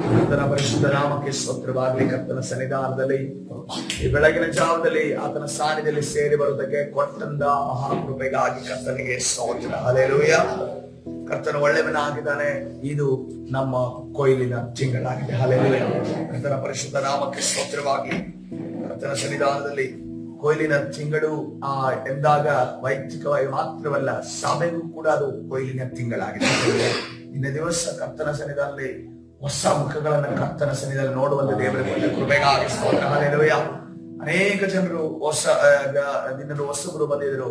ಕರ್ತನ ಪರಿಶುದ್ಧ ನಾಮಕ್ಕೆ ಸ್ತೋತ್ರವಾಗಲಿ. ಕರ್ತನ ಸನ್ನಿಧಾನದಲ್ಲಿ ಈ ಬೆಳಗಿನ ಜಾವದಲ್ಲಿ ಆತನ ಸಾನ್ನಿಧ್ಯದಲ್ಲಿ ಸೇರಿ ಬರುವುದಕ್ಕೆ ಕೊಟ್ಟಂತ ಮಹಾಕೃಪೆಗಾಗಿ ಕರ್ತನಿಗೆ ಸ್ತೋತ್ರ. ಹಲ್ಲೆಲೂಯಾ. ಕರ್ತನ ಒಳ್ಳೆಯವನಾಗಿದ್ದಾನೆ. ಇದು ನಮ್ಮ ಕೊಯ್ಲಿನ ತಿಂಗಳಾಗಿದೆ. ಹಲ್ಲೆಲೂಯಾ. ಕರ್ತನ ಪರಿಶುದ್ಧ ನಾಮಕ್ಕೆ ಸ್ತೋತ್ರವಾಗಲಿ. ಕರ್ತನ ಸನ್ನಿಧಾನದಲ್ಲಿ ಕೊಯ್ಲಿನ ತಿಂಗಳು ಎಂದಾಗ ವೈಯಕ್ತಿಕವಾಗಿ ಮಾತ್ರವಲ್ಲ, ಸಭೆಗೂ ಕೂಡ ಅದು ಕೊಯ್ಲಿನ ತಿಂಗಳಾಗಿದೆ. ಇನ್ನ ದಿವಸ ಕರ್ತನ ಸನ್ನಿಧಾನದಲ್ಲಿ ಹೊಸ ಮುಖಗಳನ್ನ ಕರ್ತನ ಸನ್ನಿಧಾನದಲ್ಲಿ ನೋಡುವಂತ ದೇವರ ಕೃಪೆಗಾಗಿ ಸ್ತೋತ್ರ. ಹಲ್ಲೆಲೂಯಾ. ಅನೇಕ ಜನರು ಹೊಸಬರು ಬಂದಿದ್ರು.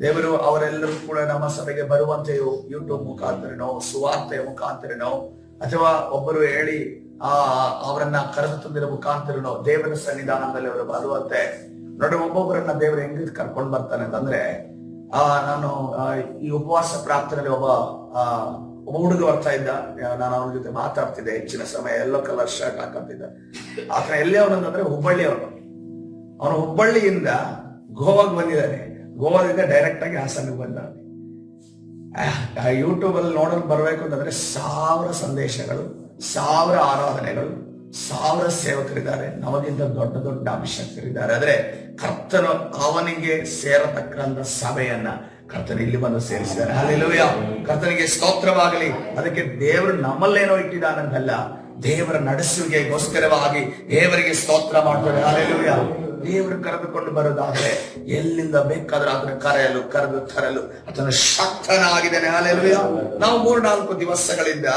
ದೇವರು ಅವರೆಲ್ಲರೂ ಕೂಡ ನಮ್ಮ ಸಭೆಗೆ ಬರುವಂತೆಯೋ ಯೂಟ್ಯೂಬ್ ಮುಖಾಂತರನೋ ಸುವಾರ್ತೆಯ ಮುಖಾಂತರನೋ ಅಥವಾ ಒಬ್ಬರು ಹೇಳಿ ಅವರನ್ನ ಕರೆದು ತಂದಿರೋ ಮುಖಾಂತರನೋ ದೇವರ ಸನ್ನಿಧಾನದಲ್ಲಿ ಅವರು ಬರುವಂತೆ ನೋಡಿ. ಒಬ್ಬೊಬ್ಬರನ್ನ ದೇವರು ಹೆಂಗ್ ಕರ್ಕೊಂಡು ಬರ್ತಾನೆ ಅಂತಂದ್ರೆ, ನಾನು ಈ ಉಪವಾಸ ಪ್ರಾರ್ಥನೆಯಲ್ಲಿ ಒಬ್ಬ ಹುಡುಗ ಬರ್ತಾ ಇದ್ದ. ನಾನು ಅವನ ಜೊತೆ ಮಾತಾಡ್ತಿದ್ದೆ ಹೆಚ್ಚಿನ ಸಮಯ. ಎಲ್ಲೋ ಕಲರ್ ಶರ್ಟ್ ಹಾಕಂತಿದ್ದ. ಆತ ಎಲ್ಲಿ ಅವನಂದ್ರೆ ಹುಬ್ಬಳ್ಳಿ ಅವನು. ಅವನು ಹುಬ್ಬಳ್ಳಿಯಿಂದ ಗೋವಾಗೆ ಬಂದಿದ್ದಾನೆ. ಗೋವಾದಿಂದ ಡೈರೆಕ್ಟ್ ಆಗಿ ಹಾಸನಿಗೆ ಬಂದ. ಯೂಟ್ಯೂಬ್ ಅಲ್ಲಿ ನೋಡೋದು ಬರ್ಬೇಕು ಅಂತಂದ್ರೆ 1000 ಸಂದೇಶಗಳು, 1000 ಆರಾಧನೆಗಳು, 1000 ಸೇವಕರಿದ್ದಾರೆ. ನಮಗಿಂತ ದೊಡ್ಡ ದೊಡ್ಡ ಅಭಿಷೇಕರಿದ್ದಾರೆ. ಆದ್ರೆ ಕರ್ತನು ಅವನಿಗೆ ಸೇರತಕ್ಕಂತ ಸಭೆಯನ್ನ ಕರ್ತನ ಇಲ್ಲಿ ಬಂದು ಸೇರಿಸಿದ್ದಾರೆ. ಹಲ್ಲೆಲೂಯಾ. ಕರ್ತನಿಗೆ ಸ್ತೋತ್ರವಾಗಲಿ. ಅದಕ್ಕೆ ದೇವರು ನಮ್ಮಲ್ಲೇನೋ ಇಟ್ಟಿದ್ದಾನಂತಲ್ಲ, ದೇವರ ನಡೆಸುವಿಕೆಗೋಸ್ಕರವಾಗಿ ದೇವರಿಗೆ ಸ್ತೋತ್ರ ಮಾಡ್ತಾರೆ. ಹಲ್ಲೆಲೂಯಾ. ದೇವರು ಕರೆದುಕೊಂಡು ಬರೋದಾದ್ರೆ ಎಲ್ಲಿಂದ ಬೇಕಾದ್ರೆ ಅದನ್ನು ಕರೆದು ತರಲು ಅದನ್ನು ಶಕ್ತನಾಗಿದ್ದಾನೆ. ಹಲ್ಲೆಲೂಯಾ. ನಾವು 3-4 ದಿವಸಗಳಿಂದ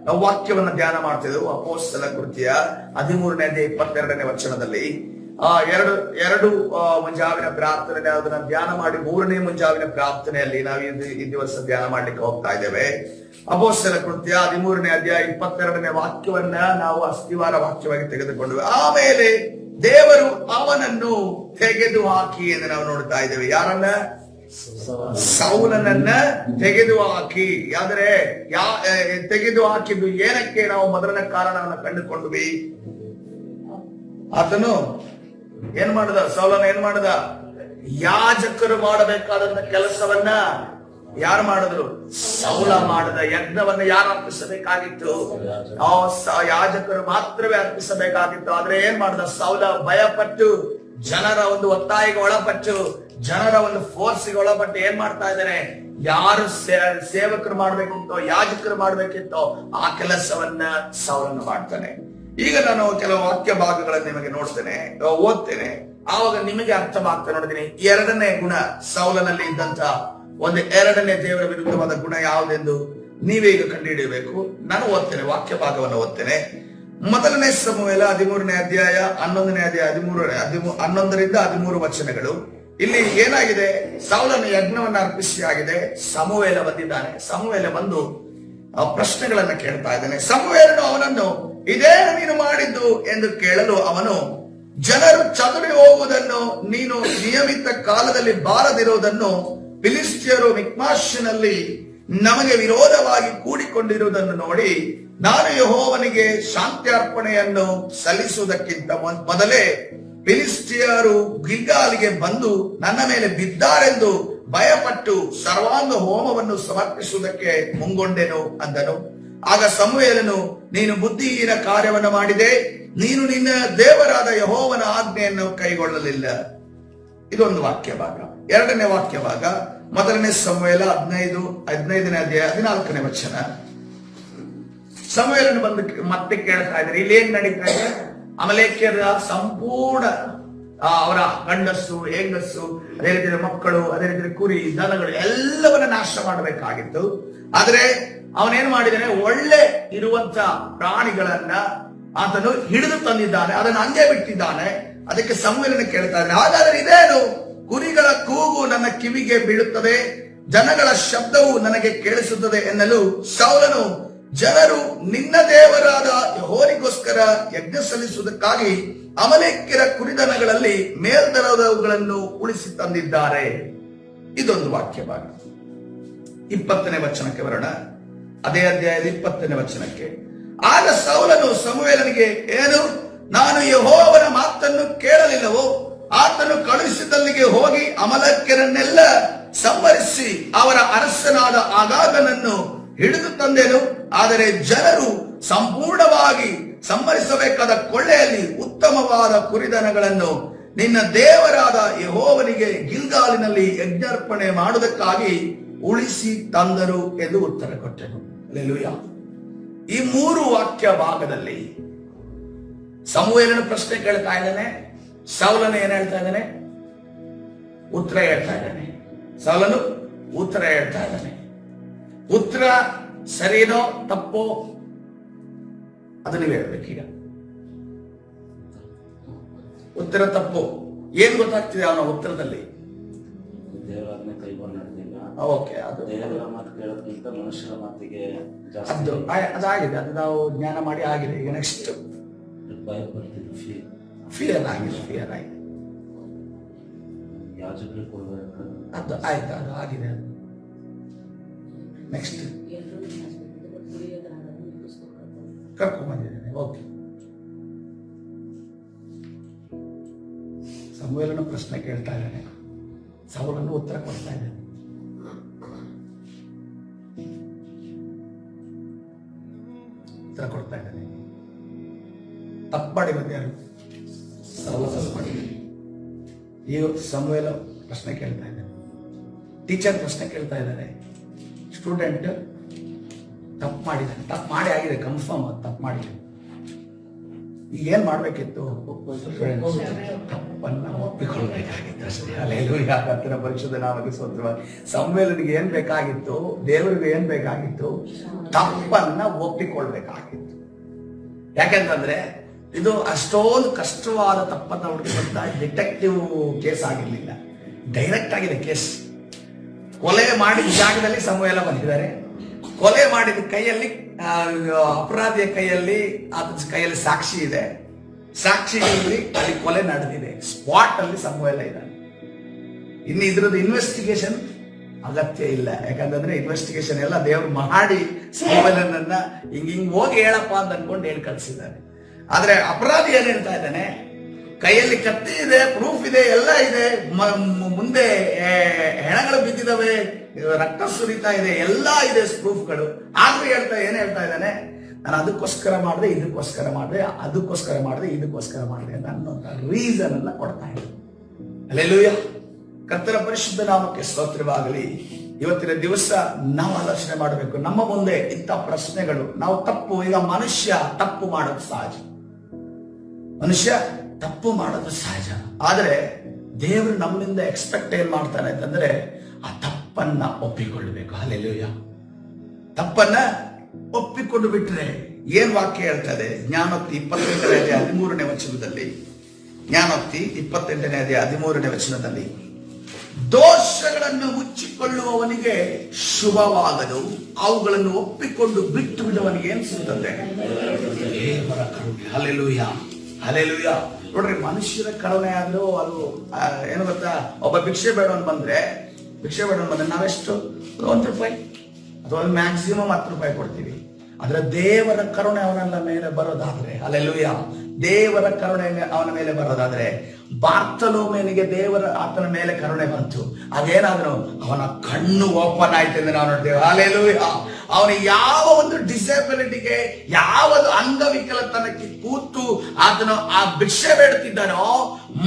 ನಾವು ವಾಕ್ಯವನ್ನ ಧ್ಯಾನ ಮಾಡ್ತಿದ್ದೆವು. ಅಪೊಸ್ತಲ ಕೃತ್ಯ 13ನೇ ಅಧ್ಯಾಯ 22ನೇ ವಚನದಲ್ಲಿ ಎರಡು ಮುಂಜಾವಿನ ಪ್ರಾರ್ಥನೆ ಅದನ್ನ ಧ್ಯಾನ ಮಾಡಿ 3ನೇ ಮುಂಜಾವಿನ ಪ್ರಾರ್ಥನೆಯಲ್ಲಿ ನಾವು ಈ ದಿವಸ ಧ್ಯಾನ ಮಾಡ್ಲಿಕ್ಕೆ ಹೋಗ್ತಾ ಇದ್ದೇವೆ. ಅಪೊಸ್ತಲ ಕೃತ್ಯ 13ನೇ ಅಧ್ಯಾಯ 22ನೇ ವಾಕ್ಯವನ್ನ ನಾವು ಅಸ್ತಿವಾರ ವಾಕ್ಯವಾಗಿ ತೆಗೆದುಕೊಂಡ್ವಿ. ಆಮೇಲೆ ದೇವರು ಅವನನ್ನು ತೆಗೆದು ಹಾಕಿ ಎಂದು ನಾವು ನೋಡ್ತಾ ಇದ್ದೇವೆ. ಯಾರನ್ನ? ಸೌಲನನ್ನ ತೆಗೆದು ಹಾಕಿ. ಆದರೆ ತೆಗೆದು ಹಾಕಿದ್ದು ಏನಕ್ಕೆ? ನಾವು ಮೊದಲನೇ ಕಾರಣವನ್ನು ಕಂಡುಕೊಂಡ್ವಿ. ಆತನು ಏನ್ ಮಾಡಿದ? ಸೌಲನ ಏನ್ ಮಾಡಿದ? ಯಾಜಕರು ಮಾಡಬೇಕಾದಂತ ಕೆಲಸವನ್ನ ಯಾರು ಮಾಡಿದ್ರು? ಸೌಲ ಮಾಡಿದ. ಯಜ್ಞವನ್ನ ಯಾರು ಅರ್ಪಿಸಬೇಕಾಗಿತ್ತು? ಯಾಜಕರು ಮಾತ್ರವೇ ಅರ್ಪಿಸಬೇಕಾಗಿತ್ತು. ಆದ್ರೆ ಏನ್ ಮಾಡಿದ? ಸೌಲ ಭಯಪಟ್ಟು, ಜನರ ಒಂದು ಒತ್ತಾಯಿಗೆ ಒಳಪಟ್ಟು, ಜನರ ಒಂದು ಫೋರ್ಸ್ಗೆ ಒಳಪಟ್ಟು ಏನ್ ಮಾಡ್ತಾ ಇದ್ದಾನೆ? ಯಾರು ಸೇವಕರು ಮಾಡ್ಬೇಕಿತ್ತೋ, ಯಾಜಕರು ಮಾಡ್ಬೇಕಿತ್ತೋ ಆ ಕೆಲಸವನ್ನ ಸೌಲನ್ನು ಮಾಡ್ತಾನೆ. ಈಗ ನಾನು ಕೆಲವು ವಾಕ್ಯ ಭಾಗಗಳನ್ನು ನಿಮಗೆ ಓದ್ತೇನೆ. ಆವಾಗ ನಿಮಗೆ ಅರ್ಥವಾಗ್ತಾ ನೋಡ್ತೀನಿ. 2ನೇ ಗುಣ ಸೌಲನಲ್ಲಿ ಇದ್ದಂತ ಒಂದು 2ನೇ ದೇವರ ವಿರುದ್ಧವಾದ ಗುಣ ಯಾವುದೆಂದು ನೀವೇ ಈಗ ಕಂಡುಹಿಡಿಯಬೇಕು. ನಾನು ಓದ್ತೇನೆ, ವಾಕ್ಯ ಭಾಗವನ್ನು ಓದ್ತೇನೆ. ಮೊದಲನೇ ಸಮುವೇಲ 13ನೇ ಅಧ್ಯಾಯ 11ನೇ ಅಧ್ಯಾಯ 11ರಿಂದ 13 ವಚನಗಳು. ಇಲ್ಲಿ ಏನಾಗಿದೆ? ಸೌಲನ ಯಜ್ಞವನ್ನ ಅರ್ಪಿಸಿ ಆಗಿದೆ. ಸಮುವೇಲ ಬಂದಿದ್ದಾನೆ. ಸಮುವೇಲ ಬಂದು ಪ್ರಶ್ನೆಗಳನ್ನ ಕೇಳ್ತಾ ಇದ್ದಾನೆ. ಸಮುವೇಲನು ಅವನನ್ನು ಇದೇನು ನೀನು ಮಾಡಿದ್ದು ಎಂದು ಕೇಳಲು ಅವನು, ಜನರು ಚದುರಿ ಹೋಗುವುದನ್ನು ನೀನು ನಿಯಮಿತ ಕಾಲದಲ್ಲಿ ಬಾರದಿರುವುದನ್ನು ಫಿಲಿಸ್ಟಿಯರು ಮಿಕ್ಮಾಷಿನಲ್ಲಿ ನಮಗೆ ವಿರೋಧವಾಗಿ ಕೂಡಿಕೊಂಡಿರುವುದನ್ನು ನೋಡಿ, ನಾನು ಯೆಹೋವನಿಗೆ ಶಾಂತ್ಯಾರ್ಪಣೆಯನ್ನು ಸಲ್ಲಿಸುವುದಕ್ಕಿಂತ ಮೊದಲೇ ಫಿಲಿಸ್ಟಿಯರು ಗಿಲ್ಗಾಲಿಗೆ ಬಂದು ನನ್ನ ಮೇಲೆ ಬಿದ್ದಾರೆಂದು ಭಯಪಟ್ಟು ಸರ್ವಾಂಗ ಹೋಮವನ್ನು ಸಮರ್ಪಿಸುವುದಕ್ಕೆ ಮುಂಗೊಂಡೆನು ಅಂದನು. ಆಗ ಸಮುವೇಲನು, ನೀನು ಬುದ್ಧಿಹೀನ ಕಾರ್ಯವನ್ನು ಮಾಡಿದೆ. ನೀನು ನಿನ್ನ ದೇವರಾದ ಯೆಹೋವನ ಆಜ್ಞೆಯನ್ನು ಕೈಗೊಳ್ಳಲಿಲ್ಲ. ಇದೊಂದು ವಾಕ್ಯ ಭಾಗ. 2ನೇ ವಾಕ್ಯ ಭಾಗ ಮೊದಲನೇ ಸಮುವೇಲ 15ನೇ ಅಧ್ಯಾಯ 14ನೇ ವಚನ. ಸಮುವೇಲನು ಬಂದು ಮತ್ತೆ ಕೇಳ್ತಾ ಇದ್ದಾರೆ, ಇಲ್ಲಿ ಏನ್ ನಡೀತಾ ಇದೆ? ಅಮಲೇಕ್ಯರ ಸಂಪೂರ್ಣ ಅವರ ಗಂಡಸ್ಸು, ಹೆಂಗಸ್ಸು, ಅದೇ ರೀತಿ ಮಕ್ಕಳು, ಅದೇ ರೀತಿ ಕುರಿ, ದನಗಳು ಎಲ್ಲವನ್ನ ನಾಶ ಮಾಡಬೇಕಾಗಿತ್ತು. ಆದ್ರೆ ಅವನೇನ್ ಮಾಡಿದ್ದಾನೆ? ಒಳ್ಳೆ ಇರುವಂತ ಪ್ರಾಣಿಗಳನ್ನ ಆತನು ಹಿಡಿದು ತಂದಿದ್ದಾನೆ. ಅದನ್ನು ಹಂಗೆ ಬಿಟ್ಟಿದ್ದಾನೆ. ಅದಕ್ಕೆ ಸಮುವೇಲನು ಕೇಳ್ತಾ ಇದ್ದಾನೆ, ಹಾಗಾದ್ರೆ ಇದೇನು? ಕುರಿಗಳ ಕೂಗು ನನ್ನ ಕಿವಿಗೆ ಬೀಳುತ್ತದೆ, ಜನಗಳ ಶಬ್ದವು ನನಗೆ ಕೇಳಿಸುತ್ತದೆ ಎನ್ನಲು ಸೌಲನು, ಜನರು ನಿನ್ನ ದೇವರಾದ ಯೆಹೋವನಿಗೋಸ್ಕರ ಯಜ್ಞ ಸಲ್ಲಿಸುವುದಕ್ಕಾಗಿ ಅಮಲೇಕ್ಯರ ಕುರಿದನಗಳಲ್ಲಿ ಮೇಲ್ದರದವುಗಳನ್ನು ಉಳಿಸಿ ತಂದಿದ್ದಾರೆ. ಇದೊಂದು ವಾಕ್ಯ ಭಾಗ. 20ನೇ ವಚನಕ್ಕೆ ಬರೋಣ. ಅದೇ ಅಧ್ಯಾಯದ 20ನೇ ವಚನಕ್ಕೆ. ಆಗ ಸೌಲನು ಸಮುವೇಲನಿಗೆ, ಏನು ನಾನು ಯೆಹೋವನ ಮಾತನ್ನು ಕೇಳಲಿಲ್ಲವೋ? ಆತನು ಕಳುಹಿಸಿದಲ್ಲಿಗೆ ಹೋಗಿ ಅಮಲೇಕ್ಯರನ್ನೆಲ್ಲ ಸಂಹರಿಸಿ ಅವರ ಅರಸನಾದ ಆಗಾಗನನ್ನು ಹಿಡಿದು ತಂದೆನು. ಆದರೆ ಜನರು ಸಂಪೂರ್ಣವಾಗಿ ಸಂಹರಿಸಬೇಕಾದ ಕೊಳ್ಳೆಯಲ್ಲಿ ಉತ್ತಮವಾದ ಕುರಿದನಗಳನ್ನು ನಿನ್ನ ದೇವರಾದ ಯೆಹೋವನಿಗೆ ಗಿಲ್ಗಾಲಿನಲ್ಲಿ ಯಜ್ಞಾರ್ಪಣೆ ಮಾಡುವುದಕ್ಕಾಗಿ ಉಳಿಸಿ ತಂದರು ಎಂದು ಉತ್ತರ ಕೊಟ್ಟನು. ಹಲ್ಲೆಲೂಯಾ. ಈ 3 ವಾಕ್ಯ ಭಾಗದಲ್ಲಿ ಸಮುವೇಲನ ಪ್ರಶ್ನೆ ಕೇಳ್ತಾ ಇದ್ದಾನೆ, ಸೌಲನು ಏನ್ ಹೇಳ್ತಾ ಇದ್ದಾನೆ? ಉತ್ತರ ಹೇಳ್ತಾ ಇದ್ದಾನೆ. ಸೌಲನು ಉತ್ತರ ಹೇಳ್ತಾ ಇದ್ದಾನೆ. ಉತ್ತರ ಸರಿನೋ ತಪ್ಪೋ ಅದು ನೀವು ಹೇಳ್ಬೇಕೀಗ. ಉತ್ತರ ತಪ್ಪು. ಏನ್ ಗೊತ್ತಾಗ್ತಿದೆ ಅವನ ಉತ್ತರದಲ್ಲಿ? ದೇವರಾಜ್ಞೆ ಕೈಗೊಂಡು ನಡೆದಿಲ್ಲ. ಓಕೆ, ಅದು ದೇವರ ಮಾತು ಕೇಳೋದಕ್ಕಿಂತ ಮನುಷ್ಯರ ಮಾತಿಗೆ ಅದು ಅದಾಗಿದೆ. ಅದು ನಾವು ಜ್ಞಾನ ಮಾಡಿ ಆಗಿದೆ. ಈಗ ನೆಕ್ಸ್ಟ್ ಭಯ ಬರ್ತಿದ್ದು ಫಿಯರ್ ಆಗಿದೆ. ಫಿಯರ್ ಆಗಿದೆ. ಯಾಜಕರಿಗೆ ಕೊಡ್ಬೇಕು. ಅದು ಆಯ್ತು, ಅದು ಆಗಿದೆ. ನೆಕ್ಸ್ಟ್ ಕರ್ಕೊಂಡ್ ಬಂದಿದ್ದೇನೆ. ಓಕೆ, ಸಮುವೇಲನು ಪ್ರಶ್ನೆ ಕೇಳ್ತಾ ಇದ್ದಾನೆ, ಸೌಲನು ಉತ್ತರ ಕೊಡ್ತಾ ಇದ್ದಾನೆ. ಉತ್ತರ ಕೊಡ್ತಾ ಇದ್ದಾನೆ. ತಪ್ಪು ಮಾಡಿರೋದು ಯಾರು? ಸೌಲ ತಪ್ಪು ಮಾಡಿದ್ರು. ಈಗ ಸಮುವೇಲ ಪ್ರಶ್ನೆ ಕೇಳ್ತಾ ಇದ್ದಾನೆ, ಟೀಚರ್ ಪ್ರಶ್ನೆ ಕೇಳ್ತಾ ಇದ್ದಾರೆ, ಸ್ಟೂಡೆಂಟ್ ತಪ್ಪು ಮಾಡಿದ್ದಾನೆ. ತಪ್ಪು ಮಾಡಿ ಆಗಿದೆ, ಕನ್ಫರ್ಮ್ ತಪ್ಪು ಮಾಡಿದೆ. ಈಗ ಏನ್ ಮಾಡ್ಬೇಕಿತ್ತು? ತಪ್ಪನ್ನ ಒಪ್ಪಿಕೊಳ್ಬೇಕಾಗಿತ್ತು ಅಷ್ಟೇ. ಹಲ್ಲೆಲೂಯಾ. ಕರ್ತನ ಪರಿಶುದ್ಧ ನಾಮಕ್ಕೆ ಸ್ತೋತ್ರವಾಗಲಿ. ಸಮುವೇಲನಿಗೆ ಏನ್ ಬೇಕಾಗಿತ್ತು? ದೇವರಿಗೆ ಏನ್ ಬೇಕಾಗಿತ್ತು? ತಪ್ಪನ್ನ ಒಪ್ಪಿಕೊಳ್ಬೇಕಾಗಿತ್ತು. ಯಾಕೆಂತಂದ್ರೆ ಇದು ಅಷ್ಟೊಂದು ಕಷ್ಟವಾದ ತಪ್ಪನ್ನ ಹುಡುಕುವಂತ ಡಿಟೆಕ್ಟಿವ್ ಕೇಸ್ ಆಗಿರ್ಲಿಲ್ಲ, ಡೈರೆಕ್ಟ್ ಆಗಿದೆ ಕೇಸ್. ಕೊಲೆ ಮಾಡಿದ ಜಾಗದಲ್ಲಿ ಸಮುವೇಲ ಬಂದಿದ್ದಾರೆ. ಕೊಲೆ ಮಾಡಿದ ಕೈಯಲ್ಲಿ, ಅಪರಾಧಿಯ ಕೈಯಲ್ಲಿ, ಆತನ ಕೈಯಲ್ಲಿ ಸಾಕ್ಷಿ ಇದೆ. ಸಾಕ್ಷಿಯಲ್ಲಿ ಅಲ್ಲಿ ಕೊಲೆ ನಡೆದಿದೆ. ಸ್ಪಾಟ್ ಅಲ್ಲಿ ಸಮುವೇಲ ಇದ್ದಾನೆ. ಇನ್ನು ಇದ್ರದ್ದು ಇನ್ವೆಸ್ಟಿಗೇಷನ್ ಅಗತ್ಯ ಇಲ್ಲ. ಯಾಕಂತಂದ್ರೆ ಇನ್ವೆಸ್ಟಿಗೇಷನ್ ಎಲ್ಲ ದೇವರು ಮಾಡಿ ಸಮುವೇಲನನ್ನ ಹಿಂಗ್ ಹೋಗಿ ಹೇಳಪ್ಪ ಅಂತ ಅನ್ಕೊಂಡು ಹೇಳಿ ಕಳಿಸಿದ್ದಾರೆ. ಆದ್ರೆ ಅಪರಾಧಿ ಏನ್ ಹೇಳ್ತಾ ಇದ್ದಾನೆ? ಕೈಯಲ್ಲಿ ಕತ್ತಿ ಇದೆ, ಪ್ರೂಫ್ ಇದೆ, ಎಲ್ಲ ಇದೆ, ಮುಂದೆ ಹೆಣಗಳು ಬಿದ್ದಿದ್ದಾವೆ, ರಕ್ತ ಸುರಿತಾ ಇದೆ, ಎಲ್ಲ ಇದೆ ಪ್ರೂಫ್ಗಳು. ಆದ್ರೂ ಏನ್ ಹೇಳ್ತಾ ಇದ್ದಾನೆ? ನಾನು ಅದಕ್ಕೋಸ್ಕರ ಮಾಡಿದೆ, ಇದಕ್ಕೋಸ್ಕರ ಮಾಡಿದೆ, ಅದಕ್ಕೋಸ್ಕರ ಮಾಡಿದೆ, ಇದಕ್ಕೋಸ್ಕರ ಮಾಡಿದೆ ಅಂತ ಅನ್ನೋಂಥ ರೀಸನ್ ಅನ್ನ ಕೊಡ್ತಾ ಇದೆ. ಹಲ್ಲೆಲೂಯಾ. ಕರ್ತನ ಪರಿಶುದ್ಧ ನಾಮಕ್ಕೆ ಸ್ತೋತ್ರವಾಗಲಿ. ಇವತ್ತಿನ ದಿವಸ ನಾವು ಆಲೋಚನೆ ಮಾಡಬೇಕು. ನಮ್ಮ ಮುಂದೆ ಇಂಥ ಪ್ರಶ್ನೆಗಳು, ನಾವು ತಪ್ಪು, ಈಗ ಮನುಷ್ಯ ತಪ್ಪು ಮಾಡೋದು ಸಹಜ, ಮನುಷ್ಯ ತಪ್ಪು ಮಾಡೋದು ಸಹಜ. ಆದ್ರೆ ದೇವರು ನಮ್ಮಿಂದ ಎಕ್ಸ್ಪೆಕ್ಟ್ ಏನ್ ಮಾಡ್ತಾನೆ ಅಂತಂದ್ರೆ ಆ ತಪ್ಪನ್ನ ಒಪ್ಪಿಕೊಳ್ಳಬೇಕು. ಹಲ್ಲೆಲೂಯಾ. ತಪ್ಪನ್ನ ಒಪ್ಪಿಕೊಂಡು ಬಿಟ್ರೆ ಏನ್ ವಾಕ್ಯ ಹೇಳ್ತದೆ? ಜ್ಞಾನೋಕ್ತಿ 28ನೇ ಅಧ್ಯಾಯ 13ನೇ ವಚನದಲ್ಲಿ, ಜ್ಞಾನೋಕ್ತಿ 28ನೇ ಅಧ್ಯಾಯ 13ನೇ ವಚನದಲ್ಲಿ, ದೋಷಗಳನ್ನು ಮುಚ್ಚಿಕೊಳ್ಳುವವನಿಗೆ ಶುಭವಾಗದು, ಅವುಗಳನ್ನು ಒಪ್ಪಿಕೊಂಡು ಬಿಟ್ಟು ಬಿಡುವವನಿಗೆ ಏನ್ ಸಿಗುತ್ತದೆ? ದೇವರ ಕರುಣೆ. ಹಲ್ಲೆಲೂಯಾ. ಹಲ್ಲೆಲೂಯಾ. ನೋಡ್ರಿ, ಮನುಷ್ಯರ ಕರುಣೆ ಆದ್ರೂ ಅದು ಏನು ಗೊತ್ತಾ? ಒಬ್ಬ ಭಿಕ್ಷೆ ಬೇಡವನ್ ಬಂದ್ರೆ ನಾವೆಷ್ಟು? 1 ರೂಪಾಯಿ ಅಥವಾ ಮ್ಯಾಕ್ಸಿಮಮ್ 10 ರೂಪಾಯಿ ಕೊಡ್ತೀವಿ. ಆದ್ರೆ ದೇವರ ಕರುಣೆ ಅವನ ಮೇಲೆ ಬರೋದಾದ್ರೆ, ಹಲ್ಲೆಲೂಯಾ, ದೇವರ ಕರುಣೆ ಅವನ ಮೇಲೆ ಬರೋದಾದ್ರೆ, ಬಾರ್ತಲೋಮೇನಿಗೆ ಆತನ ಮೇಲೆ ಕರುಣೆ ಬಂತು. ಅದೇನಾದ್ರು ಅವನ ಕಣ್ಣು ಓಪನ್ ಆಯ್ತು ಎಂದು ನಾವು ನೋಡ್ತೇವೆ. ಹಲ್ಲೆಲೂಯಾ. ಅವನು ಯಾವ ಒಂದು ಡಿಸೇಬಿಲಿಟಿಗೆ, ಯಾವುದು ಅಂಗವಿಕಲತನಕ್ಕೆ ಕೂತು ಆತನು ಆ ಭಿಕ್ಷೆ ಬೇಡ್ತಿದ್ದಾನೋ,